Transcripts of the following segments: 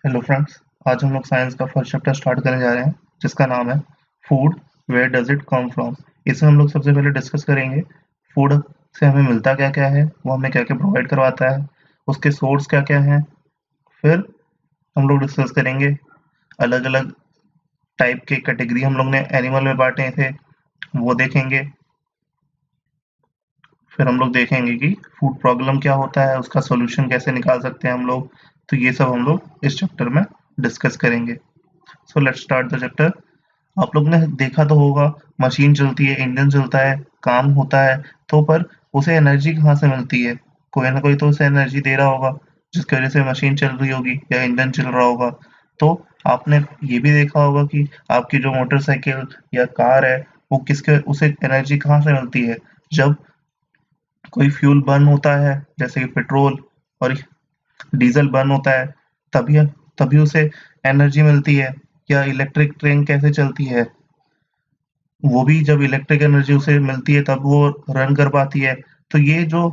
Hello friends. आज हम लोग साइंस का फर्स्ट चैप्टर स्टार्ट करने जा रहे हैं जिसका नाम है food. Where does it come from. इसमें हम लोग सबसे पहले डिस्कस करेंगे फूड से हमें मिलता क्या क्या है, वो हमें क्या क्या प्रोवाइड करवाता है, उसके सोर्स क्या क्या हैं। फिर हम लोग डिस्कस करेंगे अलग अलग टाइप के कैटेगरी हम लोग ने एनिमल में बांटे थे, वो देखेंगे। फिर हम लोग देखेंगे कि फूड प्रॉब्लम क्या होता है, उसका सोल्यूशन कैसे निकाल सकते हैं हम लोग। तो ये सब हम लोग इस चैप्टर में डिस्कस करेंगे। So let's start the chapter. आप लोग ने देखा तो होगा, मशीन चलती है, इंजन चलता है, काम होता है, तो पर उसे एनर्जी कहाँ से मिलती है? कोई ना कोई तो उसे एनर्जी दे रहा होगा जिसकी वजह से मशीन चल रही होगी या इंजन चल रहा होगा। तो आपने ये भी देखा होगा कि आपकी जो मोटरसाइकिल या कार है, वो किसके उसे एनर्जी कहाँ से मिलती है? जब कोई फ्यूल बर्न होता है, जैसे कि पेट्रोल और डीजल बर्न होता है, तभी तभी उसे एनर्जी मिलती है। या इलेक्ट्रिक ट्रेन कैसे चलती है, वो भी जब इलेक्ट्रिक एनर्जी उसे मिलती है तब वो रन कर पाती है। तो ये जो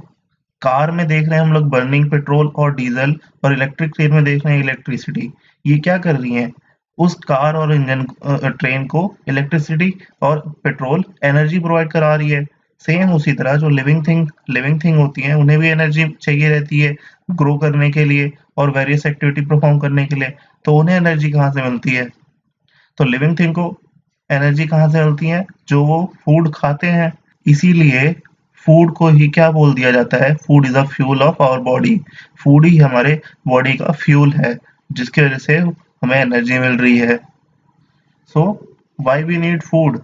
कार में देख रहे हैं हम लोग बर्निंग पेट्रोल और डीजल, और इलेक्ट्रिक ट्रेन में देख रहे हैं इलेक्ट्रिसिटी, ये क्या कर रही हैं? उस कार और इंजन ट्रेन को इलेक्ट्रिसिटी और पेट्रोल एनर्जी प्रोवाइड करा रही है। सेम उसी तरह जो लिविंग थिंग होती हैं, उन्हें भी एनर्जी चाहिए रहती है ग्रो करने के लिए और वेरियस एक्टिविटी परफॉर्म करने के लिए। तो उन्हें एनर्जी कहाँ से मिलती है? तो लिविंग थिंग को एनर्जी कहाँ से मिलती है? जो वो फूड खाते हैं। इसीलिए फूड को ही क्या बोल दिया जाता है? Food is a fuel of our body. Food ही हमारे बॉडी का फ्यूल है जिसकी वजह से हमें एनर्जी मिल रही है। So why we need food?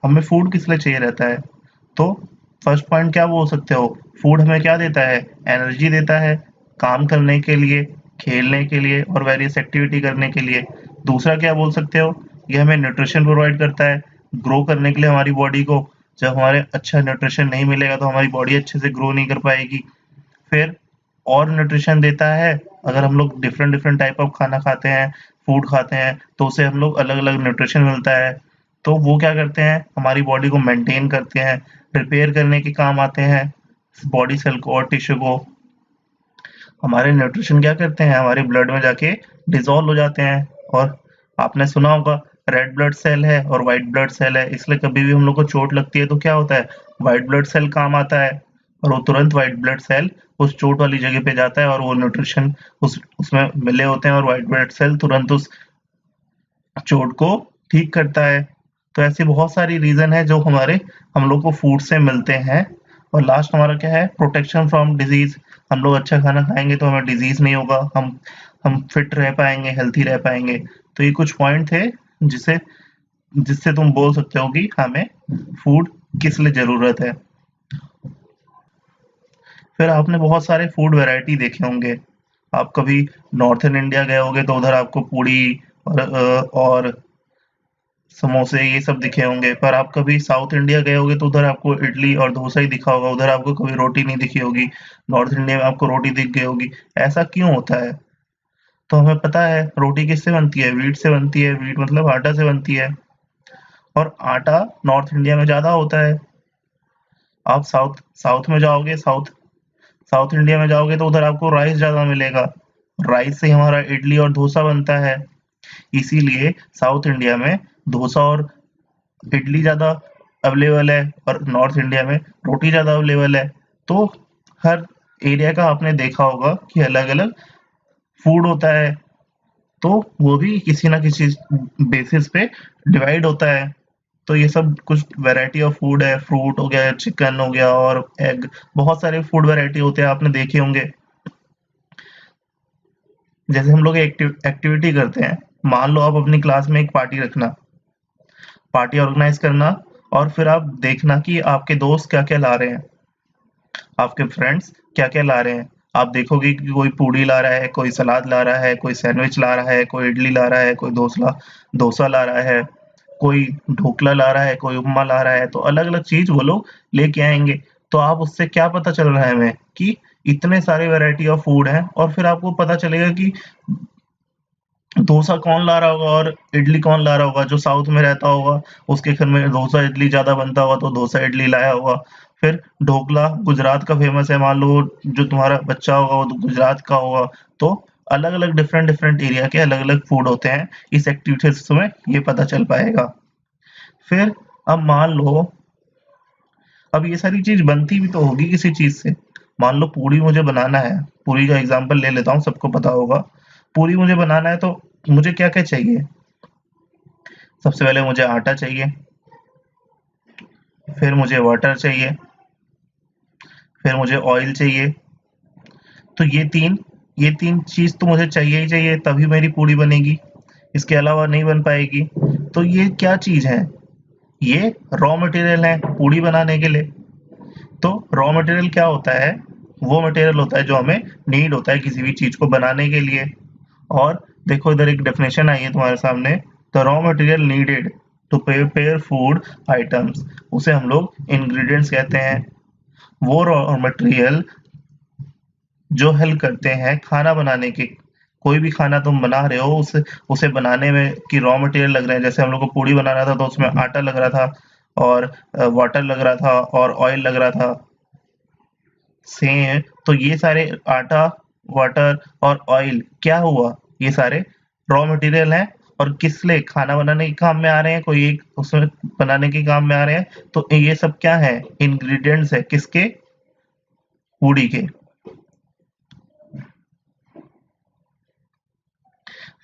हमें फूड किस लिए चाहिए रहता है? तो फर्स्ट पॉइंट क्या बोल सकते हो? फूड हमें क्या देता है? एनर्जी देता है काम करने के लिए, खेलने के लिए और वेरियस एक्टिविटी करने के लिए। दूसरा क्या बोल सकते हो? ये हमें न्यूट्रिशन प्रोवाइड करता है ग्रो करने के लिए हमारी बॉडी को। जब हमारे अच्छा न्यूट्रिशन नहीं मिलेगा तो हमारी बॉडी अच्छे से ग्रो नहीं कर पाएगी। फिर और न्यूट्रिशन देता है, अगर हम लोग डिफरेंट डिफरेंट टाइप ऑफ खाना खाते हैं, फूड खाते हैं, तो उससे हम लोग अलग अलग न्यूट्रिशन मिलता है। तो वो क्या करते हैं? हमारी बॉडी को मेंटेन करते हैं, रिपेयर करने के काम आते हैं बॉडी सेल को और टिश्यू को। हमारे न्यूट्रिशन क्या करते हैं? हमारे ब्लड में जाके डिसॉल्व हो जाते हैं। और आपने सुना होगा, रेड ब्लड सेल है और व्हाइट ब्लड सेल है, इसलिए कभी भी हम लोग को चोट लगती है तो क्या होता है? व्हाइट ब्लड सेल काम आता है और वो तुरंत व्हाइट ब्लड सेल उस चोट वाली जगह पे जाता है और वो न्यूट्रिशन उसमें मिले होते हैं और व्हाइट ब्लड सेल तुरंत उस चोट को ठीक करता है। तो ऐसी बहुत सारी रीजन है जो हमारे हम लोग को फूड से मिलते हैं। और लास्ट हमारा क्या है? Protection from disease. हम लोग अच्छा खाना खाएंगे तो हमें डिजीज नहीं होगा, हम फिट रह पाएंगे, हेल्थी रह पाएंगे। तो ये कुछ पॉइंट थे जिसे जिससे तुम बोल सकते हो कि हमें फूड किस लिए जरूरत है। फिर आपने बहुत सारे फूड वैरायटी देखे होंगे। आप कभी नॉर्थन इंडिया गए होगे तो उधर आपको पूड़ी और समोसे ये सब दिखे होंगे। पर आप कभी साउथ इंडिया गए होगे तो उधर आपको इडली और डोसा ही दिखा होगा, उधर आपको कभी रोटी नहीं दिखी होगी। नॉर्थ इंडिया में आपको रोटी दिख गई होगी। ऐसा क्यों होता है? तो हमें पता है रोटी किससे बनती है? व्हीट से बनती है। व्हीट मतलब आटा से बनती है, और आटा नॉर्थ इंडिया में ज्यादा होता है। आप साउथ साउथ में जाओगे, साउथ साउथ इंडिया में जाओगे तो उधर आपको राइस ज्यादा मिलेगा। राइस से हमारा इडली और डोसा बनता है। इसीलिए साउथ इंडिया में डोसा और इडली ज़्यादा अवेलेबल है और नॉर्थ इंडिया में रोटी ज़्यादा अवेलेबल है। तो हर एरिया का आपने देखा होगा कि अलग-अलग फूड होता है, तो वो भी किसी ना किसी बेसिस पे डिवाइड होता है। तो ये सब कुछ वैरायटी ऑफ फूड है। फ्रूट हो गया, चिकन हो गया और एग, बहुत सारे फूड वैरायटी होते हैं, आपने देखे होंगे। जैसे हम लोग एक्टिविटी करते हैं, मान लो आप अपनी क्लास में एक पार्टी रखना, पार्टी ऑर्गेनाइज करना, और फिर आप देखना कि आपके दोस्त क्या-क्या ला रहे हैं, आपके फ्रेंड्स क्या-क्या ला रहे हैं। आप देखोगे कि कोई पूड़ी ला रहा है, कोई सलाद ला रहा है, कोई सैंडविच ला रहा है, कोई इडली ला रहा है, कोई डोसा डोसा ला रहा है, कोई ढोकला ला रहा है, कोई उपमा ला रहा है। तो अलग-अलग चीज़ वो लोग लेके आएँगे। तो आप उससे क्या पता चल रहा है हमें कि इतने सारे वैरायटी ऑफ फूड हैं, और फिर आपको पता चलेगा कि डोसा कौन ला रहा होगा और इडली कौन ला रहा होगा। जो साउथ में रहता होगा उसके घर में डोसा इडली ज्यादा बनता होगा तो डोसा इडली लाया होगा। फिर ढोकला गुजरात का फेमस है, मान लो जो तुम्हारा बच्चा होगा वो तो गुजरात का होगा, तो अलग अलग डिफरेंट डिफरेंट एरिया के अलग अलग फूड होते हैं, इस एक्टिविटीज में ये पता चल पाएगा। फिर अब मान लो, अब ये सारी चीज बनती भी तो होगी किसी चीज से। मान लो पूरी मुझे बनाना है, पूरी का एग्जांपल ले लेता हूँ, सबको पता होगा। पूरी मुझे बनाना है तो मुझे क्या क्या चाहिए? सबसे पहले मुझे आटा चाहिए, फिर मुझे वाटर चाहिए, फिर मुझे ऑयल चाहिए। तो ये तीन चीज तो मुझे चाहिए ही चाहिए, तभी मेरी पूरी बनेगी, इसके अलावा नहीं बन पाएगी। तो ये क्या चीज है? ये रॉ मटेरियल है पूरी बनाने के लिए। तो रॉ मटेरियल क्या होता है? वो मटेरियल होता है जो हमें नीड होता है किसी भी चीज को बनाने के लिए। और देखो इधर एक डेफिनेशन आई है तुम्हारे सामने, the raw material needed to prepare food items, उसे हम लोग इंग्रेडिएंट्स कहते हैं। वो रॉ मटेरियल जो हेल्प करते हैं खाना बनाने के। कोई भी खाना तुम बना रहे हो, उसे बनाने में की रॉ मटेरियल लग रहे हैं। जैसे हम लोग को पूड़ी बनाना था तो उसमें आटा लग रहा था, और वाटर लग रहा था, और ऑयल लग रहा था। सेम, तो ये सारे आटा, वाटर और ऑयल क्या हुआ? ये सारे रॉ मटेरियल हैं, और किस लिए? खाना बनाने के काम में आ रहे हैं, कोई एक उसमें बनाने के काम में आ रहे हैं। तो ये सब क्या है? इंग्रेडिएंट्स है, किसके? पूड़ी के।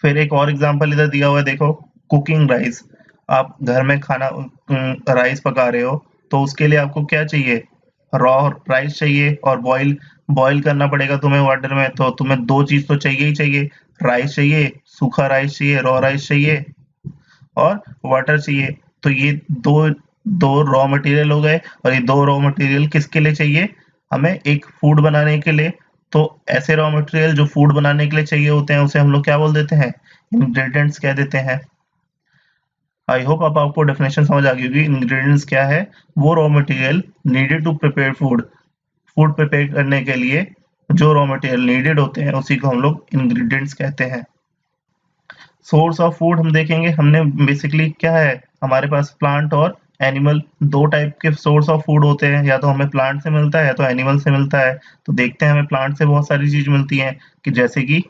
फिर एक और एग्जांपल इधर दिया हुआ है, देखो, कुकिंग राइस। आप घर में खाना राइस पका रहे हो, तो उसके लिए आपको क्या चाहिए? रॉ राइस चाहिए, और बॉईल बॉईल करना पड़ेगा तुम्हें वाटर में, तो तुम्हें दो चीज तो चाहिए ही चाहिए। राइस चाहिए, सूखा राइस चाहिए, रॉ राइस चाहिए, और वाटर चाहिए। तो ये दो दो रॉ मटेरियल हो गए, और ये दो रॉ मटेरियल किसके लिए चाहिए? हमें एक फूड बनाने के लिए। तो ऐसे रॉ मटेरियल जो फूड बनाने के लिए चाहिए होते हैं, उसे हम लोग क्या बोल देते हैं? इंग्रेडिएंट्स कह देते हैं। आई होप अब आपको डेफिनेशन समझ आ गई होगी। इंग्रेडिएंट्स क्या है? वो raw material needed to prepare food, food prepare करने के लिए जो रॉ मटेरियल नीडेड होते हैं, उसी को हम लोग इंग्रेडिएंट्स कहते हैं। सोर्स ऑफ फूड हम देखेंगे, हमने बेसिकली क्या है, हमारे पास प्लांट और एनिमल, दो टाइप के सोर्स ऑफ फूड होते हैं। या तो हमें प्लांट से मिलता है, या तो एनिमल से मिलता है। तो देखते हैं, हमें प्लांट से बहुत सारी चीज मिलती है, कि जैसे कि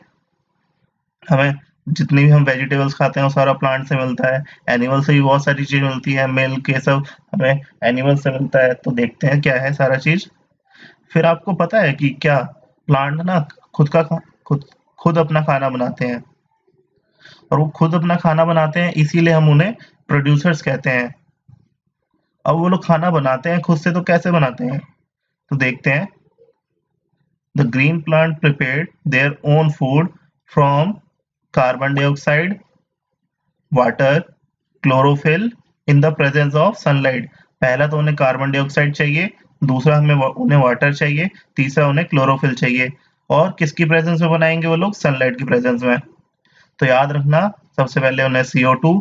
हमें जितनी भी हम वेजिटेबल्स खाते हैं वो सारा प्लांट से मिलता है। एनिमल से भी बहुत सारी चीज मिलती है, मिल्क, ये सब हमें एनिमल से मिलता है। तो देखते हैं क्या है सारा चीज। फिर आपको पता है कि क्या प्लांट ना खुद का खुद खुद अपना खाना बनाते हैं, और वो खुद अपना खाना बनाते हैं, इसीलिए हम उन्हें प्रोड्यूसर्स कहते हैं। अब वो लोग खाना बनाते हैं खुद से, तो कैसे बनाते हैं? तो देखते हैं। The green plant prepared their own food from carbon dioxide, water, chlorophyll in the presence of sunlight. पहला तो उन्हें कार्बन डाइऑक्साइड चाहिए, दूसरा उन्हें वाटर चाहिए, तीसरा उन्हें क्लोरोफिल चाहिए। और किसकी प्रेजेंस में बनाएंगे वो लोग? सनलाइट की प्रेजेंस में। तो याद रखना, सबसे पहले उन्हें CO2,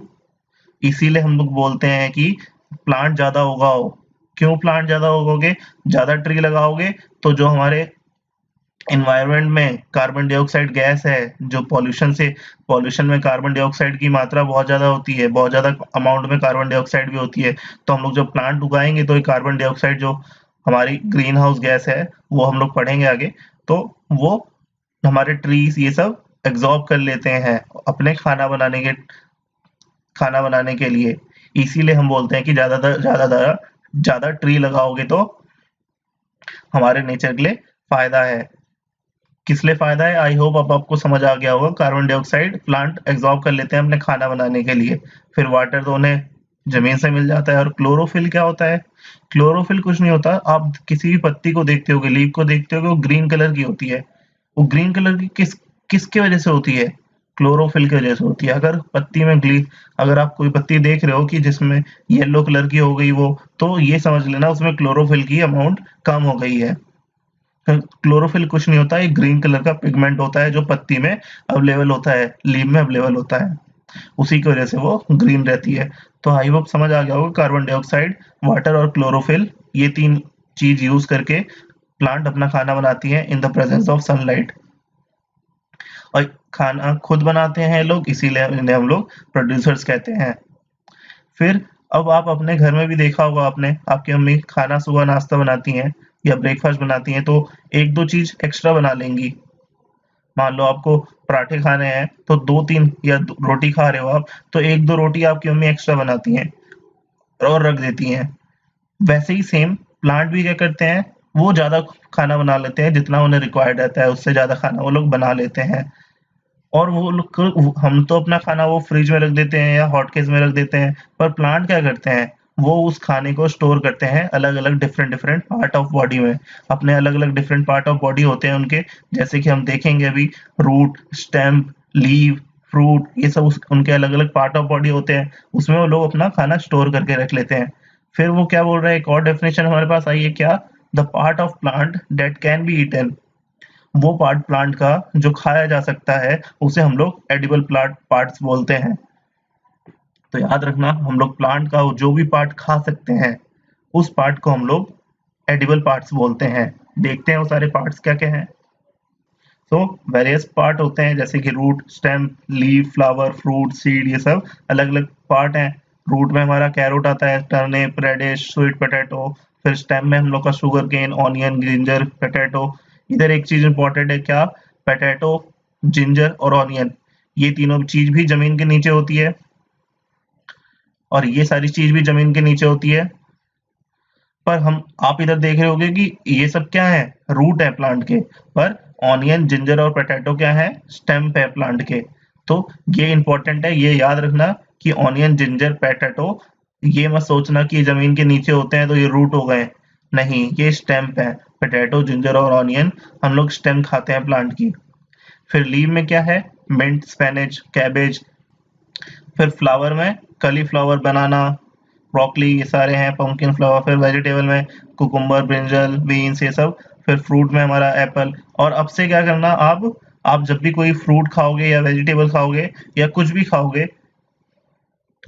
इसीलिए हम लोग बोलते हैं कि प्लांट ज्यादा उगाओ। क्यों प्लांट ज्यादा उगाओगे? ज्यादा ट्री लगाओगे, तो जो हमारे एनवायरनमेंट में कार्बन डाइऑक्साइड गैस है, जो पॉल्यूशन में कार्बन डाइऑक्साइड की मात्रा बहुत ज्यादा होती है, बहुत ज्यादा अमाउंट में कार्बन डाइऑक्साइड भी होती है। तो हम लोग जब प्लांट उगाएंगे तो ये कार्बन डाइऑक्साइड जो हमारी ग्रीन हाउस गैस है, वो हम लोग पढ़ेंगे आगे, तो वो हमारे ट्रीज ये सब एब्जॉर्ब कर लेते हैं अपने खाना बनाने के लिए। इसीलिए हम बोलते हैं कि ज्यादा ट्री लगाओगे तो हमारे नेचर के लिए फायदा है। किस लिए फायदा है? आई होप अब आपको समझ आ गया होगा। कार्बन डाइऑक्साइड प्लांट एब्जॉर्ब कर लेते हैं अपने खाना बनाने के लिए। फिर वाटर तो उन्हें जमीन से मिल जाता है। और क्लोरोफिल क्या होता है? क्लोरोफिल कुछ नहीं होता, आप किसी भी पत्ती को देखते होगे, लीफ को देखते होगे, वो ग्रीन कलर की होती है। वो ग्रीन कलर की किसके वजह से होती है? क्लोरोफिल की वजह से होती है। अगर आप कोई पत्ती देख रहे हो कि जिसमें येलो कलर की हो गई वो, तो ये समझ लेना उसमें क्लोरोफिल की अमाउंट कम हो गई है। क्लोरोफिल कुछ नहीं होता, एक ग्रीन कलर का पिगमेंट होता है जो पत्ती में अवेलेबल होता है, लीफ में अवेलेबल होता है, उसी की वजह से वो ग्रीन रहती है। तो आई होप समझ आ गया होगा, कार्बन डाइऑक्साइड, वाटर और क्लोरोफिल, ये तीन चीज यूज करके प्लांट अपना खाना बनाती है in the presence of sunlight. और खाना खुद बनाते हैं लोग, इसीलिए इन्हें हम लोग प्रोड्यूसर्स कहते हैं। फिर अब आप अपने घर में भी देखा होगा आपने, आपकी मम्मी खाना सुबह नाश्ता बनाती हैं या ब्रेकफास्ट बनाती हैं, तो एक दो चीज एक्स्ट्रा बना लेंगी। मान लो आपको पराठे खाने हैं तो 2-3 या रोटी खा रहे हो आप, तो 1-2 रोटी आपकी मम्मी एक्स्ट्रा बनाती हैं और रख देती हैं। वैसे ही सेम प्लांट भी क्या करते हैं, वो ज़्यादा खाना बना लेते हैं जितना उन्हें रिक्वायर्ड रहता है, उससे ज़्यादा खाना वो लोग बना लेते हैं। और वो लोग हम तो अपना खाना वो फ्रिज में रख देते हैं या हॉटकेस में रख देते हैं, पर प्लांट क्या करते हैं, वो उस खाने को स्टोर करते हैं अलग-अलग डिफरेंट-डिफरेंट पार्ट ऑफ बॉडी में। अपने अलग-अलग डिफरेंट पार्ट ऑफ बॉडी होते हैं उनके, जैसे कि हम देखेंगे अभी रूट, स्टेम, लीव, फ्रूट, ये सब उनके अलग-अलग पार्ट ऑफ बॉडी होते हैं, उसमें वो लोग अपना खाना स्टोर करके रख लेते हैं। फिर वो क्या बोल रहा है, एक और डेफिनेशन हमारे पास आई है क्या, the part of plant that can be eaten, वो पार्ट प्लांट का जो खाया जा सकता है उसे हम लोग एडिबल प्लांट पार्ट्स बोलते हैं। तो याद रखना, हम लोग प्लांट का जो भी पार्ट खा सकते हैं उस पार्ट को हम लोग एडिबल पार्ट्स बोलते हैं। देखते हैं वो सारे पार्ट्स क्या क्या हैं। तो वेरियस पार्ट होते हैं जैसे कि root, stem, leaf, flower, fruit, seed, ये सब अलग अलग पार्ट हैं। रूट में हमारा कैरोट आता है, टर्निप, रेडिश, स्वीट पोटैटो। फिर स्टेम में हम लोग का sugarcane, onion, ginger, potato. इधर एक चीज इंपॉर्टेंट है क्या, पोटैटो, जिंजर और ऑनियन, ये तीनों चीज भी जमीन के नीचे होती है और ये सारी चीज भी जमीन के नीचे होती है। पर हम आप इधर देख रहे होगे कि ये सब क्या है, रूट है प्लांट के, पर ऑनियन, जिंजर और पोटैटो क्या है, स्टेम है प्लांट के। तो ये इंपॉर्टेंट है, ये याद रखना कि ऑनियन, जिंजर, पोटैटो, ये मत सोचना कि जमीन के नीचे होते हैं तो ये रूट हो गए, नहीं, ये स्टेम है। पोटैटो, जिंजर और ऑनियन हम लोग स्टेम खाते हैं प्लांट की। फिर लीव में क्या है, मिंट, स्पेनिच, कैबेज। फिर फ्लावर में कलीफ्लावर, बनाना, ब्रोकली, ये सारे हैं, पंपकिन फ्लावर। फिर वेजिटेबल में कुकुम्बर, ब्रिंजल, बीन्स, ये सब। फिर फ्रूट में हमारा एप्पल। और अब से क्या करना, आप जब भी कोई फ्रूट खाओगे या वेजिटेबल खाओगे या कुछ भी खाओगे,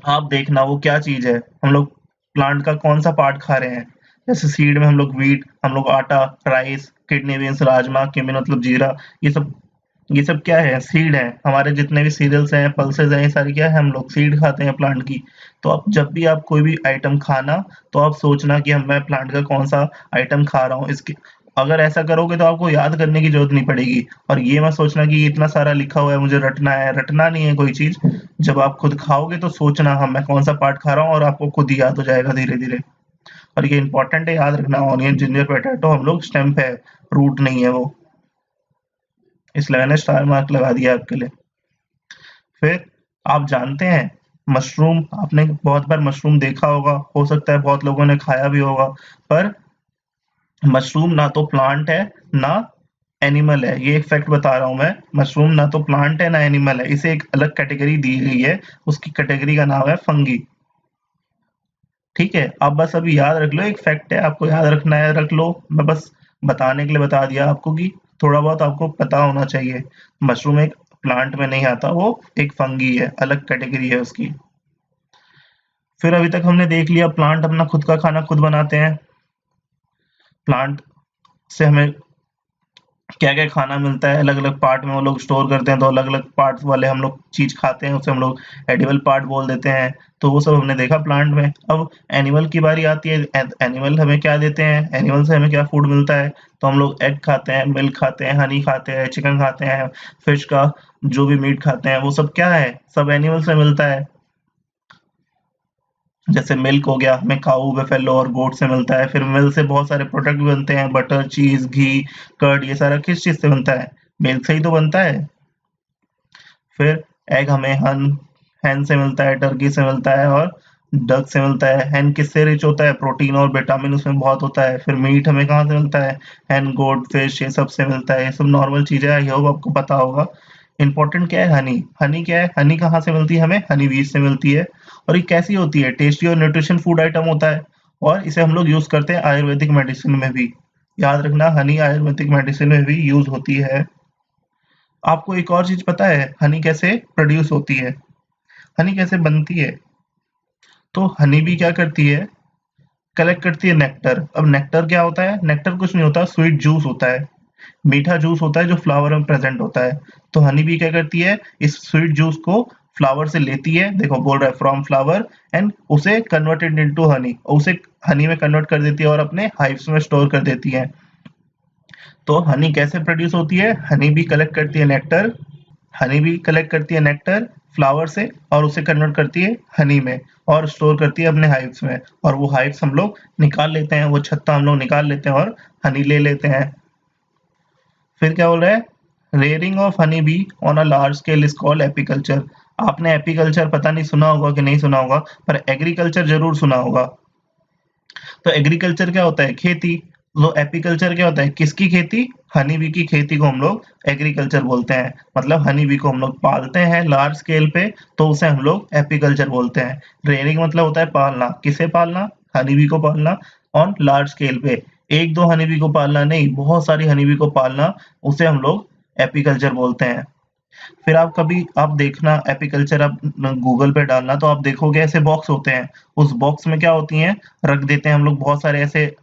आप देखना वो क्या चीज है, हम लोग प्लांट का कौन सा पार्ट खा रहे हैं। जैसे सीड में हम लोग व्हीट, हम लोग आटा, rice, kidney beans, rajma, Kimin मतलब जीरा, ये सब क्या है, सीड है। हमारे जितने भी सीरियल्स हैं, पल्सेस हैं, ये सारी क्या है, हम लोग सीड खाते हैं प्लांट की। तो अब जब भी आप कोई भी आइटम खाना, तो आप सोचना कि मैं प्लांट का कौन सा आइटम खा रहा हूँ। इसके अगर ऐसा करोगे तो आपको याद करने की जरूरत नहीं पड़ेगी। और ये मत सोचना कि इतना सारा लिखा हुआ है मुझे रटना है, रटना नहीं है कोई चीज। जब आप खुद खाओगे तो सोचना, हाँ मैं कौन सा पार्ट खा रहा हूँ, और आपको खुद ही याद हो जाएगा धीरे धीरे। और ये इंपॉर्टेंट है, याद रखना, ऑनियन, जिंजर, पोटैटो हम लोग स्टेम पे है, रूट नहीं है वो, इसलिए मैंने स्टार मार्क लगा दिया आपके लिए। फिर आप जानते हैं, मशरूम, आपने बहुत बार मशरूम देखा होगा, हो सकता है बहुत लोगों ने खाया भी होगा, पर मशरूम ना तो प्लांट है ना एनिमल है। ये एक फैक्ट बता रहा हूं मैं, मशरूम ना तो प्लांट है ना एनिमल है, इसे एक अलग कैटेगरी दी गई है, उसकी कैटेगरी का नाम है फंगी। ठीक है, आप बस अभी याद रख लो, एक फैक्ट है, आपको याद रखना है, रख लो। मैं बस बताने के लिए बता दिया आपको कि थोड़ा बहुत आपको पता होना चाहिए। मशरूम एक प्लांट में नहीं आता, वो एक फंगी है, अलग कैटेगरी है उसकी। फिर अभी तक हमने देख लिया प्लांट अपना खुद का खाना खुद बनाते हैं। प्लांट से हमें क्या क्या खाना मिलता है, अलग अलग पार्ट में वो लोग स्टोर करते हैं, तो अलग अलग पार्ट्स वाले हम लोग चीज खाते हैं, उसे हम लोग एडिबल पार्ट बोल देते हैं। तो वो सब हमने देखा प्लांट में। अब एनिमल की बारी आती है, एनिमल हमें क्या देते हैं, एनिमल से हमें क्या फूड मिलता है। तो हम लोग एग खाते हैं, मिल्क खाते हैं, हनी खाते हैं, चिकन खाते हैं, फिश का जो भी मीट खाते हैं, वो सब क्या है, सब एनिमल से मिलता है। जैसे मिल्क हो गया, हमें काऊ, बफेलो और गोट से मिलता है। फिर मिल्क से बहुत सारे प्रोडक्ट भी बनते हैं, बटर, चीज, घी, कर्ड, ये सारा किस चीज से बनता है, मिल्क से ही तो बनता है। फिर एग हमें हैन से मिलता है, टर्की से मिलता है और डक से मिलता है। हैन किससे रिच होता है, प्रोटीन और विटामिन उसमें बहुत होता है। फिर मीट हमें कहाँ से मिलता है, हैन, गोट, फिश, ये सब से मिलता है। ये सब नॉर्मल चीजें हैं, आई होप आपको पता होगा। इंपॉर्टेंट क्या है, हनी। हनी क्या है, हनी कहाँ से मिलती है हमें, हनी बीज से मिलती है। और ये कैसी होती है, टेस्टी और न्यूट्रिशन फूड आइटम होता है, और इसे हम लोग यूज करते हैं आयुर्वेदिक मेडिसिन में भी। याद रखना, हनी आयुर्वेदिक मेडिसिन में भी यूज होती है। आपको एक और चीज पता है, हनी कैसे प्रोड्यूस होती है, हनी कैसे बनती है। तो हनी भी क्या करती है, कलेक्ट करती है नेक्टर। अब नेक्टर क्या होता है, नेक्टर कुछ नहीं होता, स्वीट जूस होता है, मीठा जूस होता है जो फ्लावर में प्रेजेंट होता है। तो हनी भी क्या करती है, इस स्वीट जूस को फ्लावर से लेती है, देखो बोल रहा है फ्रॉम फ्लावर, एंड उसे कन्वर्टेड इनटू हनी, उसे हनी में कन्वर्ट कर देती है और अपने हाइव्स में स्टोर कर देती है। तो हनी कैसे प्रोड्यूस होती है? हनी भी कलेक्ट करती है नेक्टर, फ्लावर से और उसे कन्वर्ट करती है हनी में और स्टोर करती है अपने हाइव्स में, और वो हाइव्स हम लोग निकाल लेते हैं, वो छत्ता हम लोग निकाल लेते हैं और हनी ले लेते हैं। फिर क्या बोल रहा है? Rearing of honey be on a large scale is called apiculture. आपने एपीकल्चर पता नहीं सुना होगा कि नहीं सुना होगा, पर एग्रीकल्चर जरूर सुना होगा। तो एग्रीकल्चर क्या होता है? खेती। तो एपीकल्चर क्या होता है? किसकी खेती? हनी बी की खेती को हम लोग एग्रीकल्चर बोलते हैं। मतलब हनी बी को हम लोग पालते हैं लार्ज स्केल पे, तो उसे हम लोग एपीकल्चर बोलते हैं। रेयरिंग मतलब होता है पालना। किसे पालना? हनी बी को पालना ऑन लार्ज स्केल पे। एक दो हनी बी को पालना नहीं, बहुत सारी हनी बी को पालना, उसे हम लोग एपीकल्चर बोलते हैं। फिर आप देखना एपीकल्चर, आप गूगल पे डालना तो आप देखोगे ऐसे बॉक्स होते हैं। उस बॉक्स में क्या होती हैं? रख देते हैं हम लोग बहुत सारे ऐसे,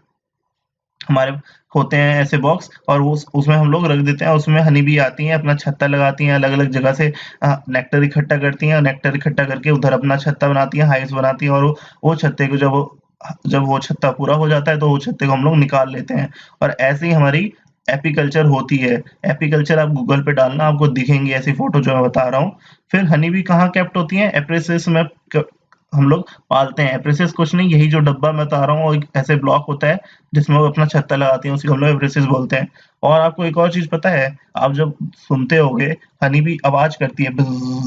हमारे होते हैं ऐसे बॉक्स, और वो उसमें हम लोग रख देते हैं। उसमें हनी बी आती हैं, अपना छत्ता लगाती हैं, अलग अलग जगह से नेक्टर इकट्ठा करती हैं, नेक्टर इकट्ठा करके उधर अपना छत्ता बनाती हैं, हाइव्स बनाती हैं, और वो छत्ते को जब वो छत्ता पूरा हो जाता है तो वो छत्ते को हम लोग निकाल लेते हैं, और ऐसे ही हमारी एपीकल्चर होती है। एपीकल्चर आप गूगल पे डालना, आपको दिखेंगी ऐसी फोटो जो मैं बता रहा हूँ। फिर हनी बी कहाँ कैप्ट होती है? एप्रेसिस में हम लोग पालते हैं। एप्रेसिस कुछ नहीं, यही जो डब्बा मैं बता रहा हूँ, एक ऐसे ब्लॉक होता है जिसमें वो अपना छत्ता लगाती हैं, उसी को हम लोग एप्रेसिस बोलते हैं। और आपको एक और चीज पता है? आप जब सुनते होगे हनी बी आवाज करती है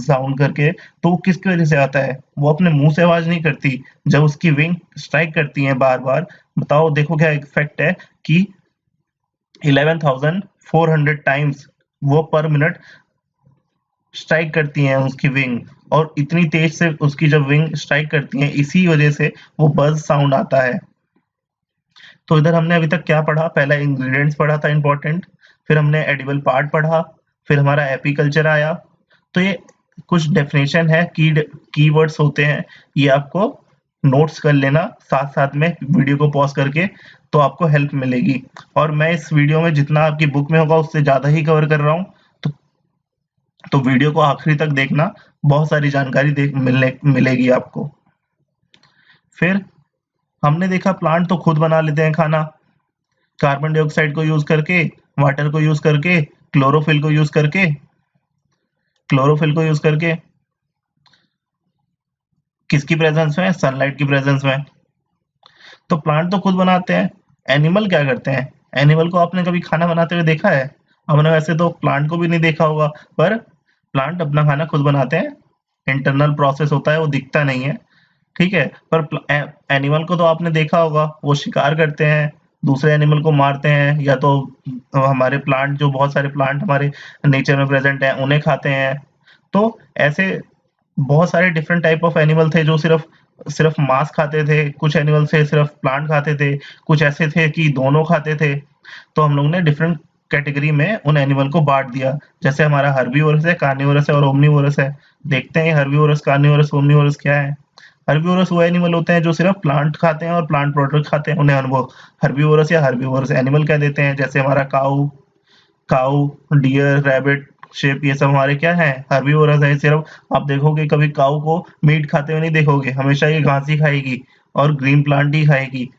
साउंड करके, तो वो किसकी वजह से आता है? वो अपने मुंह से आवाज नहीं करती, जब उसकी विंग स्ट्राइक करती है बार बार, बताओ देखो क्या इफेक्ट है कि 11,400 टाइम्स वो पर मिनट स्ट्राइक करती हैं उसकी विंग, और इतनी तेज से उसकी जब विंग स्ट्राइक करती हैं, इसी वजह से वो बज साउंड आता है। तो इधर हमने अभी तक क्या पढ़ा? पहला इंग्रेडिएंट्स पढ़ा था इंपॉर्टेंट, फिर हमने एडिबल पार्ट पढ़ा, फिर हमारा एपीकल्चर आया। तो ये कुछ डेफिनेशन है, कीवर्ड्स होते हैं, ये आपको नोट्स कर लेना साथ साथ में वीडियो को पॉज करके, तो आपको हेल्प मिलेगी। और मैं इस वीडियो में जितना आपकी बुक में होगा उससे ज्यादा ही कवर कर रहा हूँ, तो वीडियो को आखिरी तक देखना, बहुत सारी जानकारी मिलेगी आपको। फिर हमने देखा प्लांट तो खुद बना लेते हैं खाना, कार्बन डाइऑक्साइड को यूज करके, वाटर को यूज करके, क्लोरोफिल को यूज करके, किसकी प्रेजेंस में? सनलाइट की प्रेजेंस में। तो प्लांट तो खुद बनाते हैं। एनिमल क्या करते हैं? एनिमल को आपने कभी खाना बनाते हुए देखा है? हमने वैसे तो प्लांट को भी नहीं देखा होगा, पर प्लांट अपना खाना खुद बनाते हैं। इंटरनल प्रोसेस होता है, वो दिखता नहीं है, ठीक है। पर एनिमल को तो आपने देखा होगा, वो शिकार करते हैं, दूसरे एनिमल को मारते हैं, या तो हमारे प्लांट, जो बहुत सारे प्लांट हमारे नेचर में प्रेजेंट हैं, उन्हें खाते हैं। तो ऐसे बहुत सारे डिफरेंट टाइप ऑफ एनिमल थे जो सिर्फ सिर्फ मांस खाते थे, कुछ एनिमल से सिर्फ प्लांट खाते थे, कुछ ऐसे थे कि दोनों खाते थे। तो हम लोग ने डिफरेंट कैटेगरी में उन एनिमल को बांट दिया, जैसे हमारा हर्बीवोरस है, कार्निवोरस है और ओमनीवोरस है। देखते हैं हर्बीवोरस, कार्निवोरस, ओमनीवोरस क्या है। हर्बीवोरस वो एनिमल होते हैं जो सिर्फ प्लांट खाते हैं और प्लांट प्रोडक्ट खाते हैं, उन्हें वो हर्बीवोरस या हर्बीवोरस एनिमल कह देते हैं। जैसे हमारा काऊ काऊ डियर, रैबिट, शेप, ये सब हमारे क्या है? हर्बीवोरस है। सिर्फ आप देखोगे कभी काऊ को मीट खाते हुए नहीं देखोगे, हमेशा ये घास ही खाएगी और ग्रीन प्लांट ही खाएगी।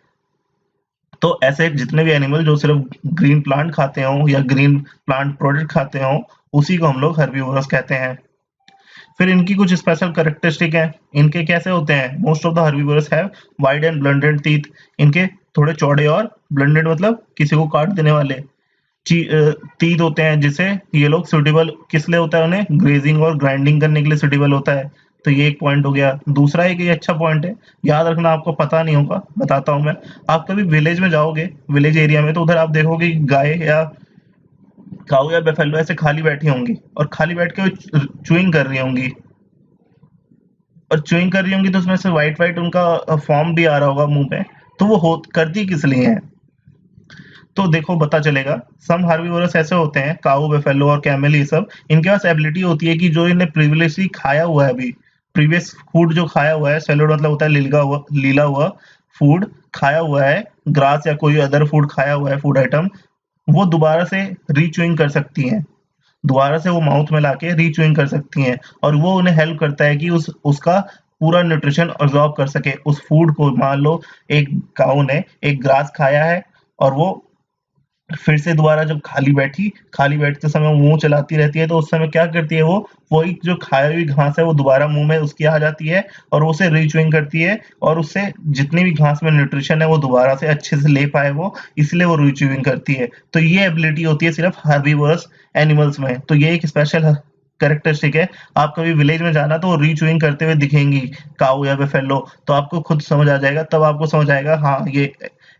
तो ऐसे जितने भी एनिमल जो सिर्फ ग्रीन प्लांट खाते हो या ग्रीन प्लांट प्रोडक्ट खाते हो, उसी को हम लोग हर्बीवोरस कहते हैं। फिर इनकी कुछ स्पेशल कैरेक्टरिस्टिक है। इनके कैसे होते हैं? Most of the herbivores have wide and blunted teeth. इनके थोड़े चौड़े और ब्लंटेड मतलब किसी को काट देने वाले टीथ होते हैं, जिसे ये लोग सुटेबल किस लिए होता है? उन्हें ग्रेजिंग और ग्राइंडिंग करने के लिए सुटेबल होता है। तो ये एक पॉइंट हो गया। दूसरा एक ये अच्छा पॉइंट है, याद रखना, आपको पता नहीं होगा, बताता हूँ मैं। आप कभी विलेज में जाओगे, विलेज एरिया में, तो उधर आप देखोगे कि गाय या काऊ या बेफेलो ऐसे खाली बैठी होंगी, और खाली बैठ के चुइंग कर रही होंगी, तो उसमें से व्हाइट व्हाइट उनका फॉर्म भी आ रहा होगा मुंह पे। तो वो हो करती किस लिए है? तो देखो पता चलेगा। सम हर्बीवोरस ऐसे होते हैं, काऊ, बेफेलो और कैमल, ये सब, इनके पास एबिलिटी होती है कि जो इन्हें प्रीवियसली खाया हुआ है, अभी प्रीवियस फूड जो खाया हुआ है, सैलेड मतलब होता है लीला हुआ फूड खाया हुआ है, ग्रास या कोई अदर फूड खाया हुआ है, फूड आइटम, वो दोबारा से रीच्यूइंग कर सकती हैं, दोबारा से वो माउथ में लाके रीच्यूइंग कर सकती हैं, और वो उन्हें हेल्प करता है कि उसका पूरा न्यूट्रिशन अब्सॉर्ब कर सके उस फूड को। मान लो एक काऊ ने एक ग्रास खाया है, और वो फिर से दोबारा जब खाली बैठते समय मुंह चलाती रहती है, तो उस समय क्या करती है वो, वही जो खाई हुई घास है वो दोबारा मुंह में उसकी आ जाती है और वो उसे रीच्युइंग करती है और उससे जितनी भी घास में न्यूट्रिशन है वो दोबारा से अच्छे से ले पाए वो, इसलिए वो रीच्युइंग करती है। तो ये एबिलिटी होती है सिर्फ हर्बीवोरस एनिमल्स में। तो ये एक स्पेशल कैरेक्टरिस्टिक है। आप कभी विलेज में जाना तो वो रीच्युइंग करते हुए दिखेंगी काऊ या बफेलो, तो आपको खुद समझ आ जाएगा, तब आपको समझ आएगा हाँ ये